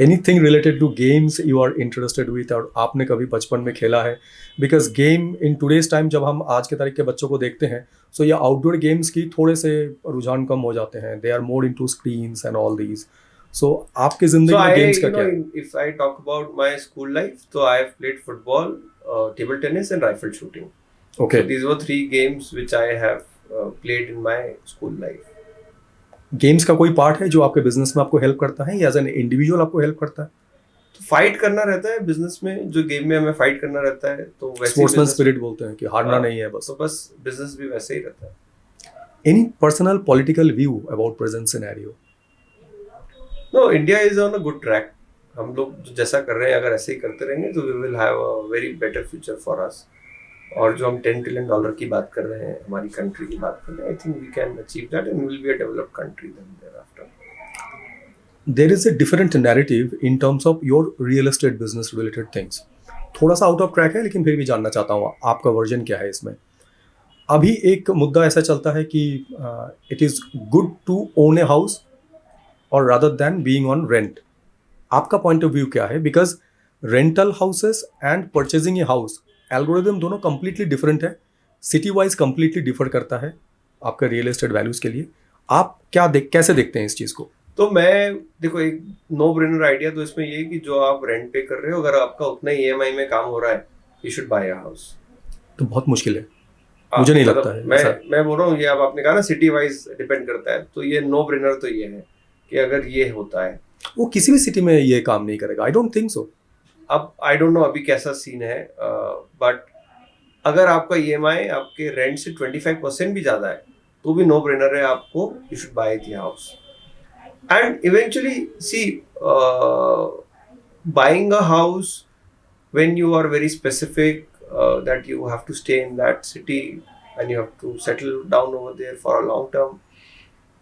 Anything related to games you are interested with, और आपने कभी बचपन में खेला है? Because game in today's time जब हम आज के तारीख के बच्चों को देखते हैं, सो ये आउटडोर गेम्स की थोड़े से रुझान कम हो जाते हैं. They are more into screens and all these. So आपकी जिंदगी में गेम्स का क्या है? If I talk about my school life, तो I have played football, table tennis and rifle shooting. Okay, these were 3 games which I have played in my school life. Games का कोई पार्ट है जो आपके बिजनेस में आपको हेल्प करता है या एज एन इंडिविजुअल आपको हेल्प करता है? तो फाइट करना रहता है बिजनेस में, जो गेम में हमें फाइट करना रहता है, तो वैसे स्पोर्ट्समैन स्पिरिट बोलते हैं कि हारना नहीं है बस. तो बस बिजनेस भी वैसे ही रहता है. Any personal political view about present scenario? No, India is on a good track. हम लोग जैसा कर रहे हैं अगर ऐसे ही करते रहेंगे तो we will have a very better future for us. और जो हम $10 ट्रिलियन की बात कर रहे हैं, हमारी कंट्री की बात कर रहे हैं, I think we can achieve that and will be a developed country then thereafter. There is a different narrative in terms of your real estate business related things. थोड़ा सा आउट ऑफ ट्रैक है, लेकिन फिर भी जानना चाहता हूँ आपका वर्जन क्या है इसमें. अभी एक मुद्दा ऐसा चलता है कि it is good to own a house और rather than being on rent? आपका पॉइंट ऑफ व्यू क्या है? Because rental houses and purchasing a house algorithm दोनों कंप्लीटली डिफरेंट है, सिटी वाइज कंप्लीटली डिफर करता है आपका रियल एस्टेट वैल्यूज के लिए. आप कैसे देखते हैं इस चीज को? तो मैं देखो, एक नो ब्रेनर आइडिया तो इसमें ये है कि जो आप रेंट पे कर रहे हो, अगर आपका उतना ही EMI में काम हो रहा है, you should bye a house. तो बहुत मुश्किल है, मुझे नहीं लगता है. मैं बोल रहा हूँ, ये अब आपने कहा ना सिटी वाइज डिपेंड करता है, तो ये नो ब्रेनर तो ये है कि अगर ये होता है, वो किसी भी सिटी में ये काम नहीं करेगा. I don't think so. अब आई डोंट नो अभी कैसा सीन है, बट अगर आपका EMI आपके रेंट से 25% भी ज़्यादा है, तो भी नो ब्रेनर है आपको, you should buy the house. And eventually see, buying a house when you are very specific that you have to stay in that city and you have to settle down over there for a long term,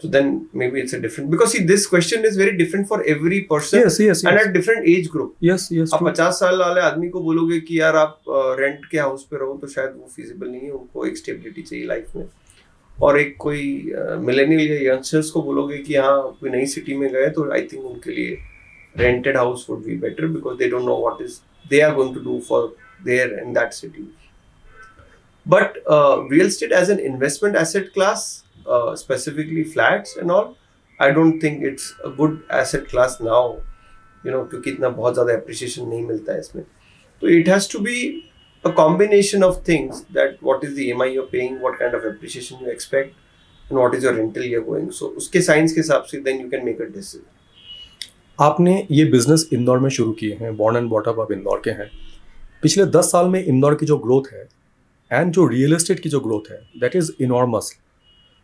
so then maybe it's a different, because see, this question is very different for every person. Yes. And at different age group. Yes. आप 50 साल वाले आदमी को बोलोगे कि यार आप रेंट के हाउस पे रहो, तो शायद वो फिजिबल नहीं है. उनको एक स्टेबिलिटी चाहिए लाइफ में. और एक कोई मिलेनियल या यंगस्टर्स को बोलोगे कि हाँ कोई नई सिटी में गए, तो आई थिंक उनके लिए rented house would be better, because they don't know what is they are going to do for there in that city. But real estate as an investment asset class, specifically flats and all, I don't think it's a good asset class now, क्योंकि इतना बहुत ज़्यादा appreciation नहीं मिलता है इसमें. तो it has to be a combination of things, that what is the EMI you're paying, what kind of appreciation you expect, and what is your rental you're going. So उसके साइंस के हिसाब से then you can make a decision. आपने ये बिजनेस इंदौर में शुरू किए हैं, बॉर्न एंड बॉट अप आप इंदौर के हैं. पिछले 10 साल में इंदौर की जो ग्रोथ है एंड जो रियल एस्टेट की जो ग्रोथ है, दैट इज़ इनॉर्मस.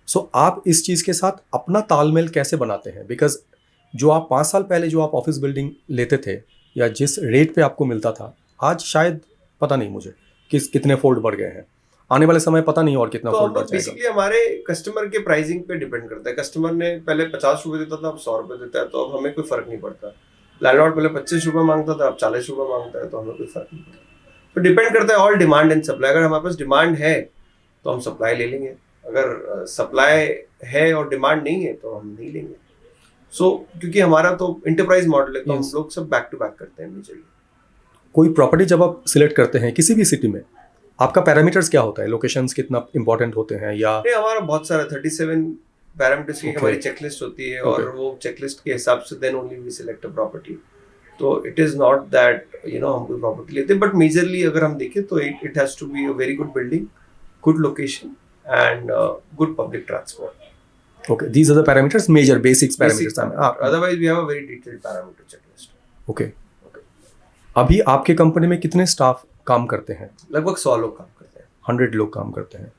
सो आप इस चीज़ के साथ अपना तालमेल कैसे बनाते हैं? बिकॉज जो आप 5 साल पहले जो आप ऑफिस बिल्डिंग लेते थे या जिस रेट पे आपको मिलता था, आज शायद पता नहीं मुझे कितने फोल्ड बढ़ गए हैं. आने वाले समय पता नहीं और कितना फोल्ड बढ़ जाएगा. बेसिकली हमारे कस्टमर के प्राइसिंग पे डिपेंड करता है. कस्टमर ने पहले 50 रुपए देता था, अब 100 रुपए देता है, तो अब हमें कोई फर्क नहीं पड़ता. लैंडलॉर्ड पहले 25 रुपए मांगता था, अब 40 रुपए मांगता है, तो हमें कोई फर्क नहीं पड़ता. तो डिपेंड करता है ऑल डिमांड एंड सप्लाई. अगर हमारे पास डिमांड है तो हम सप्लाई ले लेंगे, अगर सप्लाई है और डिमांड नहीं है तो हम नहीं लेंगे. सो क्योंकि हमारा तो इंटरप्राइज मॉडल है, तो हम लोग सब बैक टू बैक करते हैं मेजरली. कोई प्रॉपर्टी जब आप सिलेक्ट करते हैं किसी भी सिटी में, आपका पैरामीटर्स क्या होता है? लोकेशंस कितना इंपॉर्टेंट होते हैं? या हमारा बहुत सारा 37 पैरामीटर्स की हमारी चेकलिस्ट होती है, और वो चेकलिस्ट के हिसाब से then only we select a property. तो इट इज नॉट दैट हम कोई प्रॉपर्टी लेते हैं, बट मेजरली अगर हम देखें तो it has to be a very good building, good location and good public transport. Okay, these are the parameters, major basics parameters. Otherwise we have a very detailed parameter checklist. Okay. अभी आपके कंपनी में कितने स्टाफ काम करते हैं? लगभग 100 लोग काम करते हैं. 100 लोग काम करते हैं.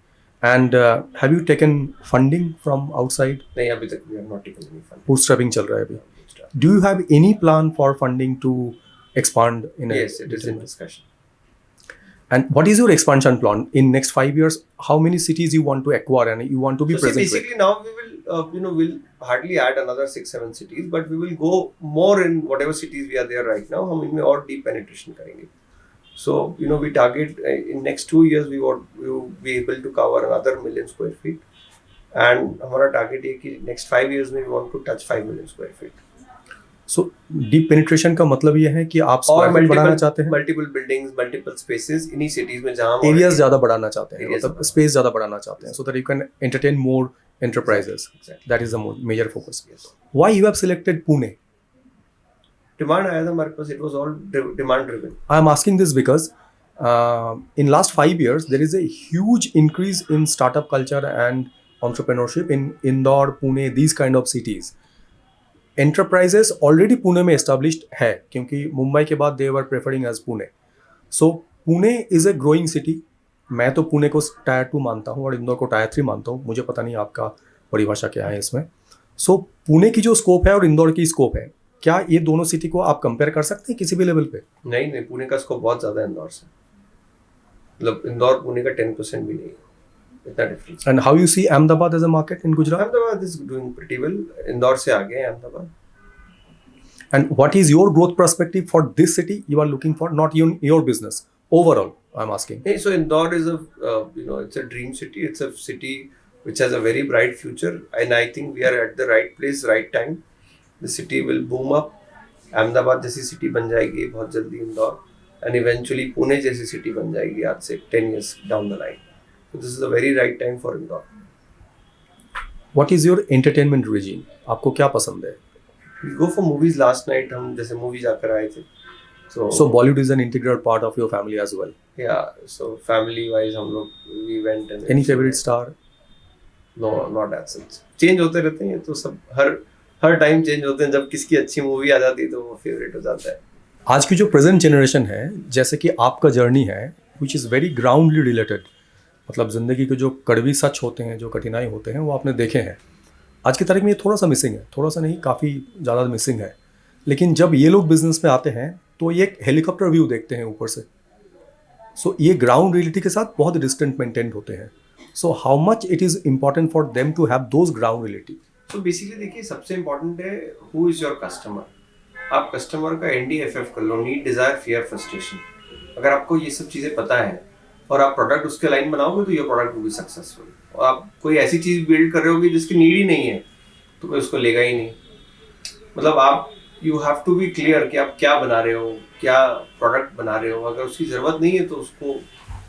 And have you taken funding from outside? नहीं, अभी तक we have not taken any fund. Bootstrapping चल रहा है अभी. Do you have any plan for funding to expand in? Yes, it is in discussion. And what is your expansion plan in next 5 years? How many cities you want to acquire and you want to be So present basically now we will we'll hardly add another 6-7 cities, but we will go more in whatever cities we are there right now. हम इनमें और deep penetration करेंगे. So we target in next 2 years we will be able to cover another 1 million square feet, and हमारा target है कि next 5 years में we want to touch 5 million square feet. So deep penetration का मतलब ये है कि आप और बढ़ाना चाहते हैं, मल्टीपल बिल्डिंग्स, मल्टीपल स्पेसेस इन्हीं सिटीज में जहाँ एरियाज ज़्यादा बढ़ाना चाहते हैं, मतलब स्पेस ज़्यादा बढ़ाना चाहते हैं, so that you can entertain more enterprises. Exactly. That is the major focus. Why you have selected Pune? Demand आया था हमारे पास. It was all demand driven. I am asking this because in last 5 years there is a huge increase in startup culture and entrepreneurship in Indore, Pune, these kind of cities. Enterprises already Pune में एस्टेब्लिश्ड है, क्योंकि मुंबई के बाद they were preferring as Pune. So Pune is a growing city. मैं तो पुणे को टायर 2 मानता हूँ और इंदौर को टायर 3 मानता हूँ. मुझे पता नहीं आपका परिभाषा क्या है इसमें. सो पुणे की जो स्कोप है और इंदौर की स्कोप है, क्या ये दोनों सिटी को आप कंपेयर कर सकते हैं किसी भी लेवल पे? नहीं, पुणे का स्कोप बहुत ज़्यादा है इंदौर से. मतलब इंदौर पुणे का 10% भी नहीं है, इतना difference. And how you see Ahmedabad as a market in Gujarat? Ahmedabad is doing pretty well. Indore से आगे है Ahmedabad. And what is your growth perspective for this city you are looking for, not your business, overall I'm asking? Hey, so Indore is it's a dream city. It's a city which has a very bright future, and I think we are at the right place, right time. The city will boom up, Ahmedabad जैसी सिटी बन जाएगी बहुत जल्दी इंदौर, एंड इवेंचुअली पुणे जैसी सिटी बन जाएगी आज से 10 years down the line. So this is the very right time for Indore. What is your entertainment regime? आपको क्या पसंद है? We go for movies. Last night हम जैसे मूवी जाकर आए थे. So Bollywood is an integral part of your family as well. Yeah, so family wise हम लोग we went and Any favorite star? No, not as such. Change होते रहते हैं तो सब हर टाइम चेंज होते हैं. जब किसकी अच्छी मूवी आ जाती है तो वो फेवरेट हो जाता है. आज की जो प्रेजेंट जनरेशन है, जैसे कि आपका जर्नी है, विच इज़ वेरी ग्राउंडली रिलेटेड, मतलब ज़िंदगी के जो कड़वी सच होते हैं, जो कठिनाई होते हैं, वो आपने देखे हैं. आज की तारीख में ये थोड़ा सा मिसिंग है, थोड़ा सा नहीं, काफ़ी ज़्यादा मिसिंग है. लेकिन जब ये लोग बिजनेस में आते हैं तो ये एक हेलीकॉप्टर व्यू देखते हैं ऊपर से. सो ये ग्राउंड रियलिटी के साथ बहुत डिस्टेंट मेंटेन होते हैं. So how much it is important for them to have those ground reality? तो बेसिकली देखिए, सबसे इम्पोर्टेंट है हु इज़ योर कस्टमर. आप कस्टमर का NDFF कर लो, नीड, डिज़ायर, फियर, फ्रस्ट्रेशन. अगर आपको ये सब चीज़ें पता है और आप प्रोडक्ट उसके लाइन बनाओगे तो ये प्रोडक्ट will be सक्सेसफुल. और आप कोई ऐसी चीज़ बिल्ड कर रहे होगे जिसकी नीड ही नहीं है तो कोई उसको लेगा ही नहीं. मतलब आप you have to be clear कि आप क्या बना रहे हो, क्या प्रोडक्ट बना रहे हो. अगर उसकी ज़रूरत नहीं है तो उसको,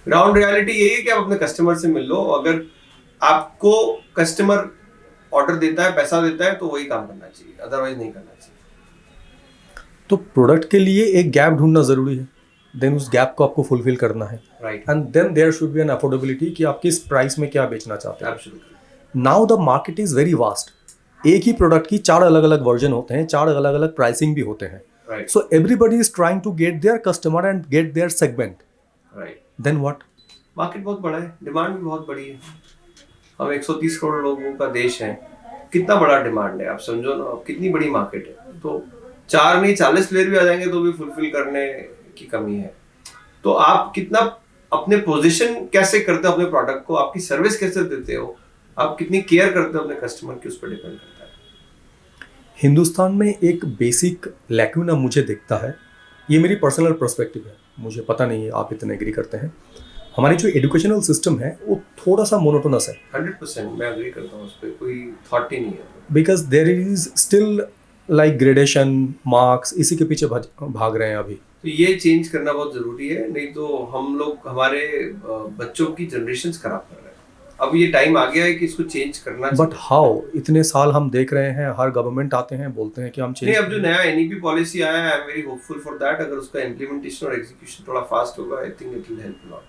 ग्राउंड रियलिटी यही है कि आप अपने कस्टमर से मिल लो. अगर आपको कस्टमर ऑर्डर देता है, पैसा देता है, तो वही काम करना चाहिए, अदरवाइज नहीं करना चाहिए. तो प्रोडक्ट के लिए एक गैप ढूंढना ज़रूरी है, देन उस गैप को आपको फुलफिल करना है. Right. And then there should be an affordability कि आप किस प्राइस में क्या बेचना चाहते हैं. Absolutely. Now the market is very vast. एक ही प्रोडक्ट की 4 अलग अलग वर्जन होते हैं, 4 अलग अलग प्राइसिंग भी होते हैं. Right. So everybody is trying to get their customer and get their segment. Right. Then what? Market बहुत बड़ा है, डिमांड भी बहुत बड़ी है. हम 130 करोड़ लोगों का देश है, कितना बड़ा डिमांड है. आप समझो ना, कितनी बड़ी मार्केट है. तो 4 नहीं 40 प्लेयर भी आ जाएंगे तो भी फुलफिल करने की कमी है. तो आप कितना अपने पोजीशन कैसे करते हो अपने प्रोडक्ट को, आपकी सर्विस कैसे देते हो, आप कितनी केयर करते हो अपने कस्टमर की, उस पर डिपेंड करता है. हिंदुस्तान में एक बेसिक लैक्यूना मुझे दिखता है, ये मेरी पर्सनल पर्सपेक्टिव है, मुझे पता नहीं है आप इतने एग्री करते हैं. हमारी जो एजुकेशनल सिस्टम है वो थोड़ा सा मोनोटोनस है. 100% मैं एग्री करता हूँ, उस पर कोई थॉट ही नहीं है. Because there is still like gradation, marks, इसी के पीछे भाग रहे हैं अभी. तो ये चेंज करना बहुत जरूरी है, नहीं तो हम लोग हमारे बच्चों की जनरेशंस खराब कर रहे हैं. अब ये टाइम आ गया है कि इसको चेंज करना चाहिए. But how? इतने साल हम देख रहे हैं, हर गवर्नमेंट आते हैं, बोलते हैं कि हम चेंज. नहीं, अब जो नया NEP पॉलिसी आया है, I am very hopeful for that. अगर उसका इम्प्लीमेंटेशन और एग्जीक्यूशन थोड़ा फास्ट होगा, I think it will help a lot.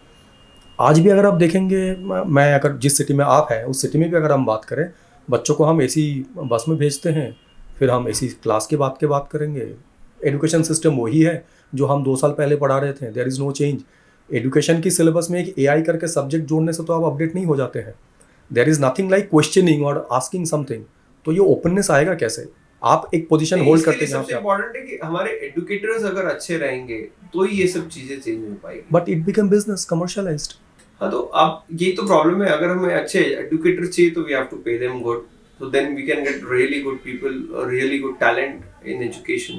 आज भी अगर आप देखेंगे, मैं अगर जिस सिटी में आप हैं उस सिटी में भी अगर हम बात करें, बच्चों को हम AC बस में भेजते हैं, फिर हम AC क्लास के बात करेंगे. एजुकेशन सिस्टम वही है जो हम 2 साल पहले पढ़ा रहे थे. There is no change. Education की सिलेबस में एक AI करके सब्जेक्ट जोड़ने से तो आप अपडेट नहीं हो जाते हैं. There is nothing like questioning और आस्किंग समथिंग. तो ये ओपननेस आएगा कैसे? आप एक पोजीशन होल्ड करते हैं. सबसे इम्पोर्टेंट है कि हमारे एजुकेटर्स अगर अच्छे रहेंगे तो ही ये सब चीजें चेंज हो पाएगी. But it become business, commercialised. हाँ, तो आप, ये तो प्रॉब्लम है. अगर हमें अच्छे एजुकेटर चाहिए तो we have to pay them good, so then we can get really good people, really good talent in education.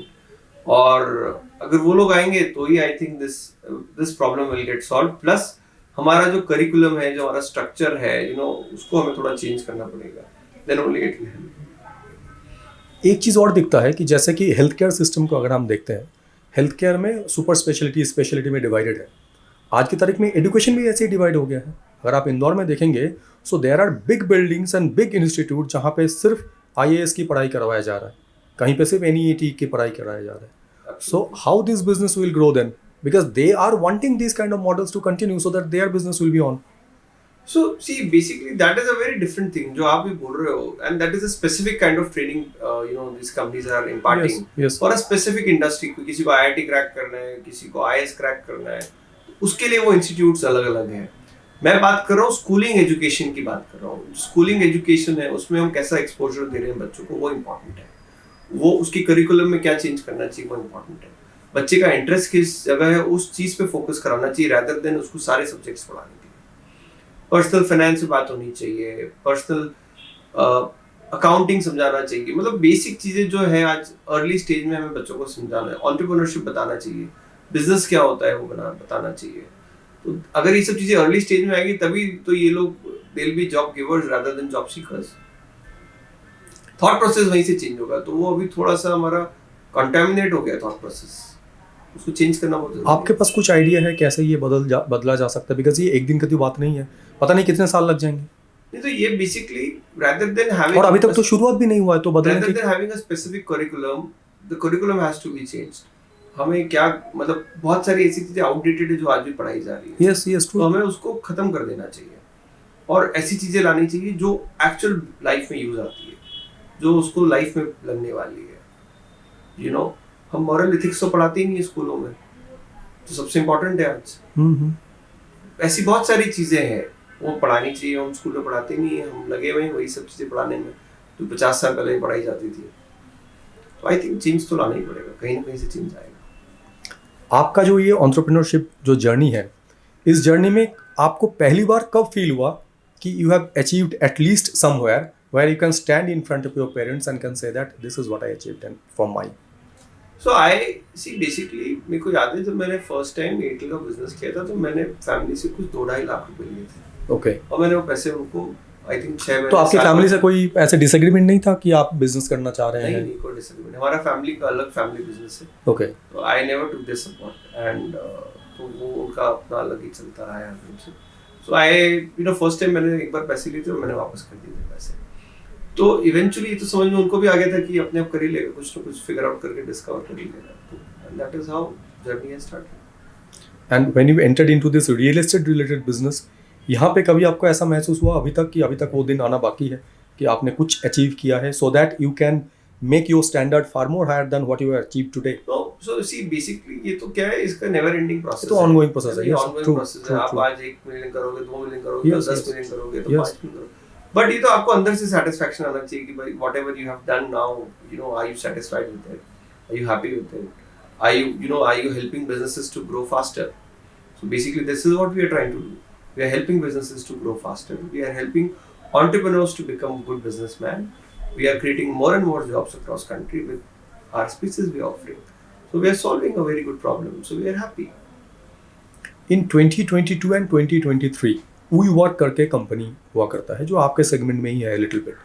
और अगर वो लोग आएंगे तो ही I think this problem will get solved. Plus हमारा जो करिकुलम है, जो हमारा स्ट्रक्चर है, उसको हमें थोड़ा चेंज करना पड़ेगा. Then only it will help. एक चीज़ और दिखता है कि जैसे कि हेल्थ केयर सिस्टम को अगर हम देखते हैं, हेल्थ केयर में सुपर स्पेशलिटी में डिवाइडेड है. आज की तारीख में एजुकेशन भी ऐसे ही डिवाइड हो गया है. अगर आप इंदौर में देखेंगे, so there are big buildings and big institute जहाँ पे सिर्फ IAS की पढ़ाई करवाया जा रहा है, कहीं पे सिर्फ NEET की पढ़ाई कराया जा रहा है. So how this business will grow then? Because they are wanting this kind of models to continue so that their business will be on. So see, basically that is a very different thing जो आप भी बोल रहे हो, and that is a specific kind of training these companies are imparting. Yes. For a specific industry. किसी को IIT क्रैक करना है, किसी को IAS क्रैक करना है, उसके लिए वो इंस्टीट्यूट्स अलग अलग हैं. मैं बात कर रहा हूँ स्कूलिंग एजुकेशन की बात कर रहा हूँ. स्कूलिंग एजुकेशन है, उसमें हम कैसा एक्सपोजर दे रहे हैं बच्चों को, वो इम्पोर्टेंट है. वो उसकी करिकुलम में क्या चेंज करना चाहिए, वो इम्पोर्टेंट है. बच्चे का इंटरेस्ट किस जगह है, उस चीज़ पे फोकस कराना चाहिए, रादर देन उसको सारे सब्जेक्ट्स पढ़ाने के लिए. पर्सनल फाइनेंस पे बात होनी चाहिए, पर्सनल अकाउंटिंग समझाना चाहिए. मतलब बेसिक चीज़ें जो है आज अर्ली स्टेज में हमें बच्चों को समझाना है. एंटरप्रेन्योरशिप बताना चाहिए, बिजनेस क्या होता है वो बताना चाहिए. तो अगर ये सब चीज़ें अर्ली स्टेज में आएगी तभी तो ये लोग, they will be job givers rather than job seekers. Thought process वहीं से चेंज होगा। तो वो अभी थोड़ा सा हमारा कंटेमिनेट हो गया थॉट प्रोसेस, उसको चेंज करना बहुत जरूरी आपके पास कुछ आइडिया है कैसे ये बदला जा सकता है? बिकॉज ये एक दिन की तो बात नहीं है, पता नहीं कितने साल लग जाएंगे। नहीं, तो ये बेसिकली rather than having और अभी तक तो शुरुआत भी नहीं हुआ है, तो बदलने rather की than having a specific curriculum, the curriculum has to be changed. हमें क्या मतलब बहुत सारी ऐसी चीजें आउटडेटेड है जो आज भी पढ़ाई जा रही है। यस यस तो ट्रू। हमें उसको खत्म कर देना चाहिए और ऐसी चीजें लानी चाहिए जो एक्चुअल लाइफ में यूज आती है, जो उसको लाइफ में लगने वाली है। यू नो, हम मॉरल एथिक्स तो पढ़ाते ही नहीं है स्कूलों में, तो सबसे इम्पोर्टेंट है आज। ऐसी बहुत सारी चीजें हैं वो पढ़ानी चाहिए, हम स्कूल में पढ़ाते नहीं है, हम लगे हुए हैं वही सब चीजें पढ़ाने में जो 50 साल पहले पढ़ाई जाती थी। तो आई थिंक चेंज तो लाना ही पड़ेगा, कहीं ना कहीं से चेंज आएगा। आपका जो ये एंटरप्रेन्योरशिप जो जर्नी है, इस जर्नी में आपको पहली बार कब फील हुआ कि you have achieved at least somewhere where you can stand in front of your parents and can say that this is what I achieved and from my. So I see basically मेरे को याद है जब मैंने फर्स्ट टाइम एयरटेल का बिजनेस किया था तो मैंने फैमिली से कुछ 2-2.5 लाख रुपए लिए थे। ओके। और मैंने वो पैसे उनको आई थिंक 6 महीने। तो आपकी फैमिली से कोई ऐसे डिसएग्रीमेंट नहीं था कि आप बिजनेस करना चाह रहे नहीं, हैं? नहीं कोई डिसएग्रीमेंट, हमारा फैमिली का अलग फैमिली बिजनेस है। ओके। तो I never took this support and तो वो उनका अपना अलग ही चलता रहा है हमसे। सो आई फर्स्ट टाइम मैंने एक बार पैसे लिए थे और मैंने वापस कर दिए थे पैसे। तो इवेंचुअली तो समझ में उनको भी आ गया था कि अपने आप कर ही लेगा, कुछ ना कुछ फिगर आउट करके डिस्कवर कर ही लेगा। तो that is how journey has started. And when you entered into this real estate related business, यहाँ पे कभी आपको ऐसा महसूस हुआ अभी तक कि अभी तक वो दिन आना बाकी है कि आपने कुछ अचीव किया है so that you can make your standard far more higher than what you achieve today? So see basically ये तो क्या है, इसका नेवर एंडिंग प्रोसेस है। तो ऑनगोइंग प्रोसेस है। ये ऑनगोइंग प्रोसेस है। आप आज 1 मिलियन करोगे, 2 मिलियन करोगे, 10 मिलियन करोगे तो 5 मिलियन करोगे। बट ये तो आपको अंदर से सेटिस्फैक्शन आना चाहिए कि भाई whatever you have done now, are you satisfied with it, are you happy with it, are you helping businesses to grow faster. So basically this is what we are trying to do. We are helping businesses to grow faster. We are helping entrepreneurs to become good businessmen. We are creating more and more jobs across country with our speeches we are offering. So we are solving a very good problem. So we are happy. In 2022 and 2023, WeWork करके कंपनी हुआ करता है जो आपके सेगमेंट में ही है little bit.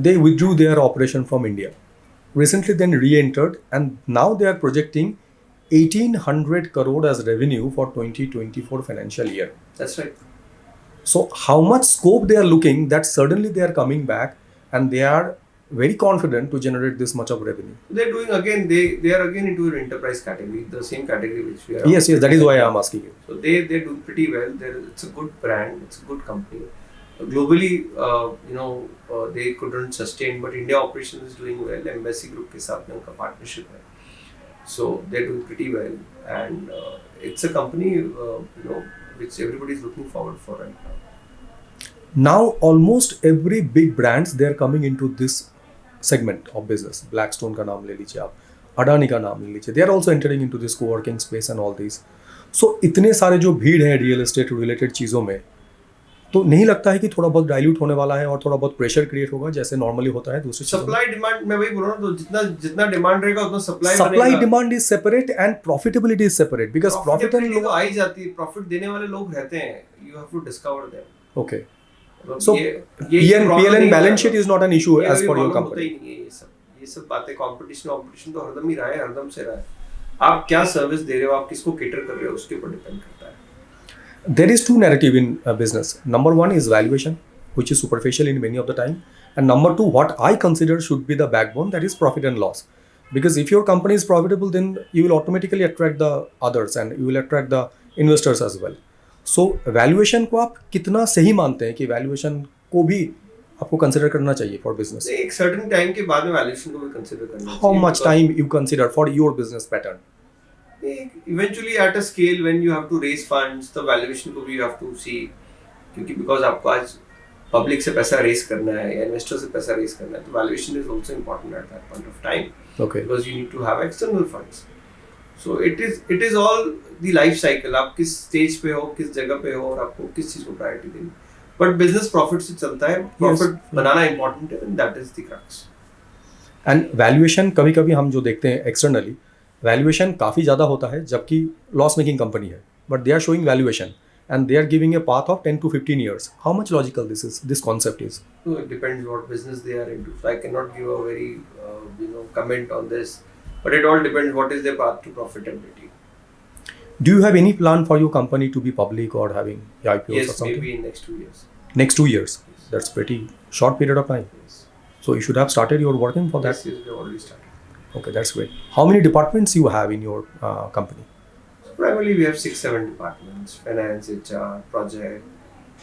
They withdrew their operation from India. Recently then re-entered and now they are projecting 1800 crore as revenue for 2024 financial year. That's right. So how much scope they are looking that suddenly they are coming back and they are very confident to generate this much of revenue? They're doing again, they are again into an enterprise category, the same category which we are. Yes, that is why I am asking you. So they're doing pretty well. It's a good brand, it's a good company. Globally, they couldn't sustain, but India operations is doing well. Embassy Group के साथ में उनका partnership है. So they're doing pretty well, and it's a company which everybody is looking forward for right now. Now almost every big brands they are coming into this segment of business. Blackstone का नाम ले लीजिए आप, अडानी का नाम ले लीजिए. They are also entering into this co-working space and all these. So इतने सारे जो भीड़ है रियल एस्टेट रिलेटेड चीज़ों में, तो नहीं लगता है कि थोड़ा बहुत डाइल्यूट होने वाला है और थोड़ा बहुत प्रेशर क्रिएट होगा जैसे नॉर्मली होता है दूसरी चीजों में? सप्लाई डिमांड, मैं वही बोल रहा हूं, तो जितना डिमांड रहेगा उतना supply demand is separate and profitability is separate because profit and तो आई जाती है, प्रॉफिट देने वाले लोग रहते हैं, you have to discover them. Okay, so P&L balance sheet is not an issue as for your company. ये सब बातें कंपटीशन तो हरदम ही रहा है, हरदम से रहा है. आप क्या सर्विस दे रहे हो, आप किसको केटर कर रहे हो, उसके ऊपर डिपेंड करता है. There is two narrative in business. Number one is valuation, which is superficial in many of the time, and number two, what I consider should be the backbone, that is profit and loss. Because if your company is profitable, then you will automatically attract the others and you will attract the investors as well. So valuation को आप कितना सही मानते हैं कि valuation को भी आपको कंसिडर करना चाहिए for business? एक certain time के बाद में valuation को भी कंसिडर करना चाहिए. How much time you consider for your business pattern? Eventually at a scale when you have to raise funds, the valuation को भी you have to see, क्योंकि because आपको आज public से पैसा raise करना है या investor से पैसा raise करना है, तो valuation is also important at that point of time. Okay. Because you need to have external funds. So it is all the life cycle. आप किस stage पे हो, किस जगह पे हो और आपको किस चीज को priority देनी. But business profit से चलता है, profit बनाना important है, and that is the crux. And valuation कभी-कभी हम जो देखते हैं externally, वैल्यूएशन काफ़ी ज़्यादा होता है जबकि लॉस मेकिंग कंपनी है, but they are showing valuation. and they are giving a path of 10 to 15 years. How much logical this concept is? So it depends what business they are into. So I cannot give a very comment on this, but it all depends what is their path to profitability. Do you have any plan for your company to be public or having IPOs or Yes, something? maybe in next 2 years. Next 2 years. Yes. That's pretty short period of time. Yes. So you should have started your working for that. Yes, we have already started. Okay, that's great. How many departments you have in your company? So primarily we have 6-7 departments: finance, HR, project,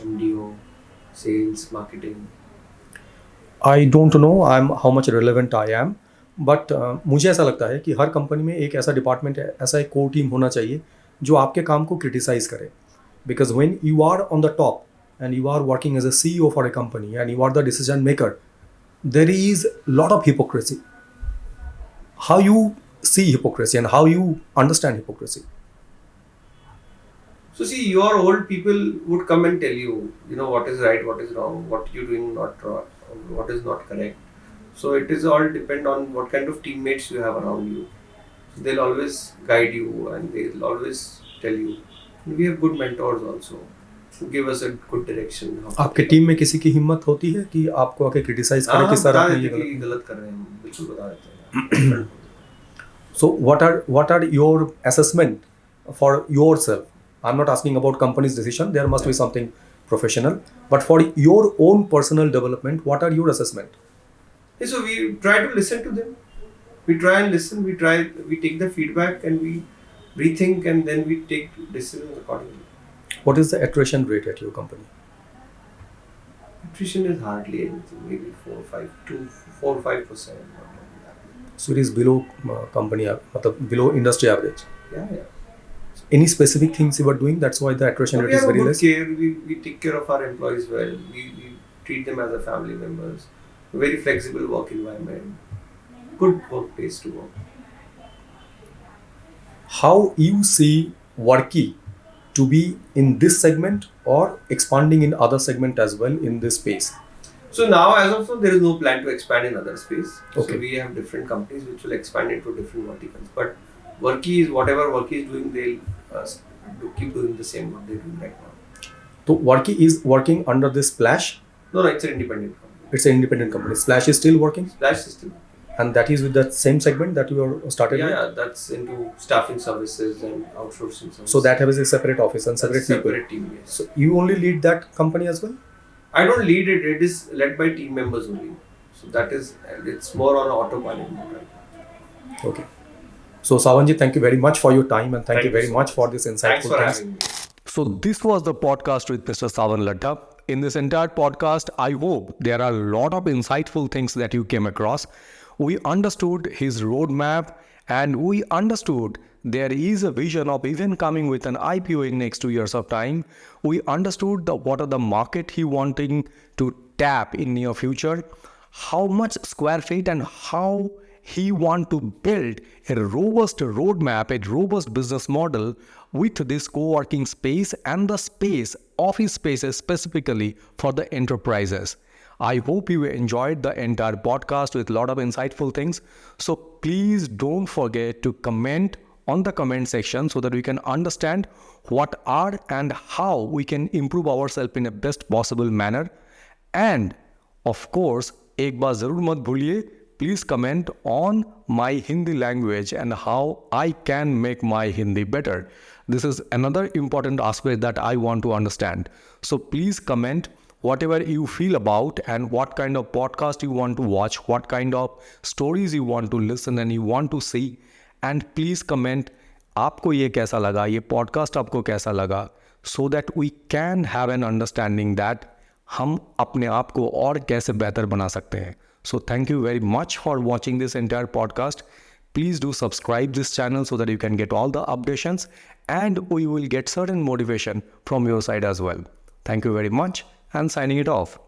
MDO, sales, marketing. I don't know how much relevant I am, but मुझे ऐसा लगता है कि हर कंपनी में एक ऐसा डिपार्टमेंट है, ऐसा एक कोर टीम होना चाहिए जो आपके काम को क्रिटिसाइज करे. Because when you are on the top and you are working as a CEO for a company and you are the decision maker, there is lot of hypocrisy. How you see hypocrisy and how you understand hypocrisy? So see, your old people would come and tell you, what is right, what is wrong, what you're doing not wrong, what is not correct. So it is all depend on what kind of teammates you have around you. So they'll always guide you and they'll always tell you. And we have good mentors also who give us a good direction. आपके टीम में किसी की हिम्मत होती है कि आपको आके क्रिटिसाइज करे कि सर आपने ये गलत कर रहे हैं, बिल्कुल बता देते हैं. So what are your assessment for yourself? I'm not asking about company's decision. There must be something professional. But for your own personal development, what are your assessment? Yeah, so we try to listen to them. We try and listen. We take the feedback and we rethink and then we take decisions accordingly. What is the attrition rate at your company? Attrition is hardly anything. Maybe 4-5%. So it is below company, below industry average. Yeah. Any specific things you are doing? That's why the attrition rate is very less. We have a good care. We take care of our employees well. We treat them as a family members. Very flexible work environment. Good workplace to work. How you see Worky to be in this segment or expanding in other segment as well in this space? So now, as of now, there is no plan to expand in other space. Okay. So we have different companies which will expand into different verticals. But Worky is whatever Worky is doing, they'll keep doing the same what they're doing right now. So Worky is working under this Splash. No, it's an independent company. It's an independent company. Splash is still working, Splash system. and that is with that same segment that you are started with. Yeah, that's into staffing services and outsourcing services. So that has a separate office and separate people. Separate team. Yes. So you only lead that company as well? I don't lead it. It is led by team members only. So it's more on autopilot mode right now. Okay. So Savanji, thank you very much for your time and thank you very so much for this insightful Thanks for things. having me. So this was the podcast with Mr. Savan Ladda. In this entire podcast, I hope there are a lot of insightful things that you came across. We understood his roadmap and we understood there is a vision of even coming with an IPO in next 2 years of time. We understood what are the market he wanting to tap in near future, how much square feet and how he want to build a robust roadmap, a robust business model with this co-working space and the space, office spaces specifically for the enterprises. I hope you enjoyed the entire podcast with a lot of insightful things. So please don't forget to comment on the comment section so that we can understand what are and how we can improve ourselves in a best possible manner. And of course, एक बात जरूर मत भूलिए, please comment on my Hindi language and how I can make my Hindi better. This is another important aspect that I want to understand. So please comment whatever you feel about and what kind of podcast you want to watch, what kind of stories you want to listen and you want to see. And please comment आपको ये कैसा लगा, ये podcast आपको कैसा लगा, so that we can have an understanding that हम अपने आप को और कैसे बेहतर बना सकते हैं. So thank you very much for watching this entire podcast. Please do subscribe this channel so that you can get all the updates and we will get certain motivation from your side as well. Thank you very much and signing it off.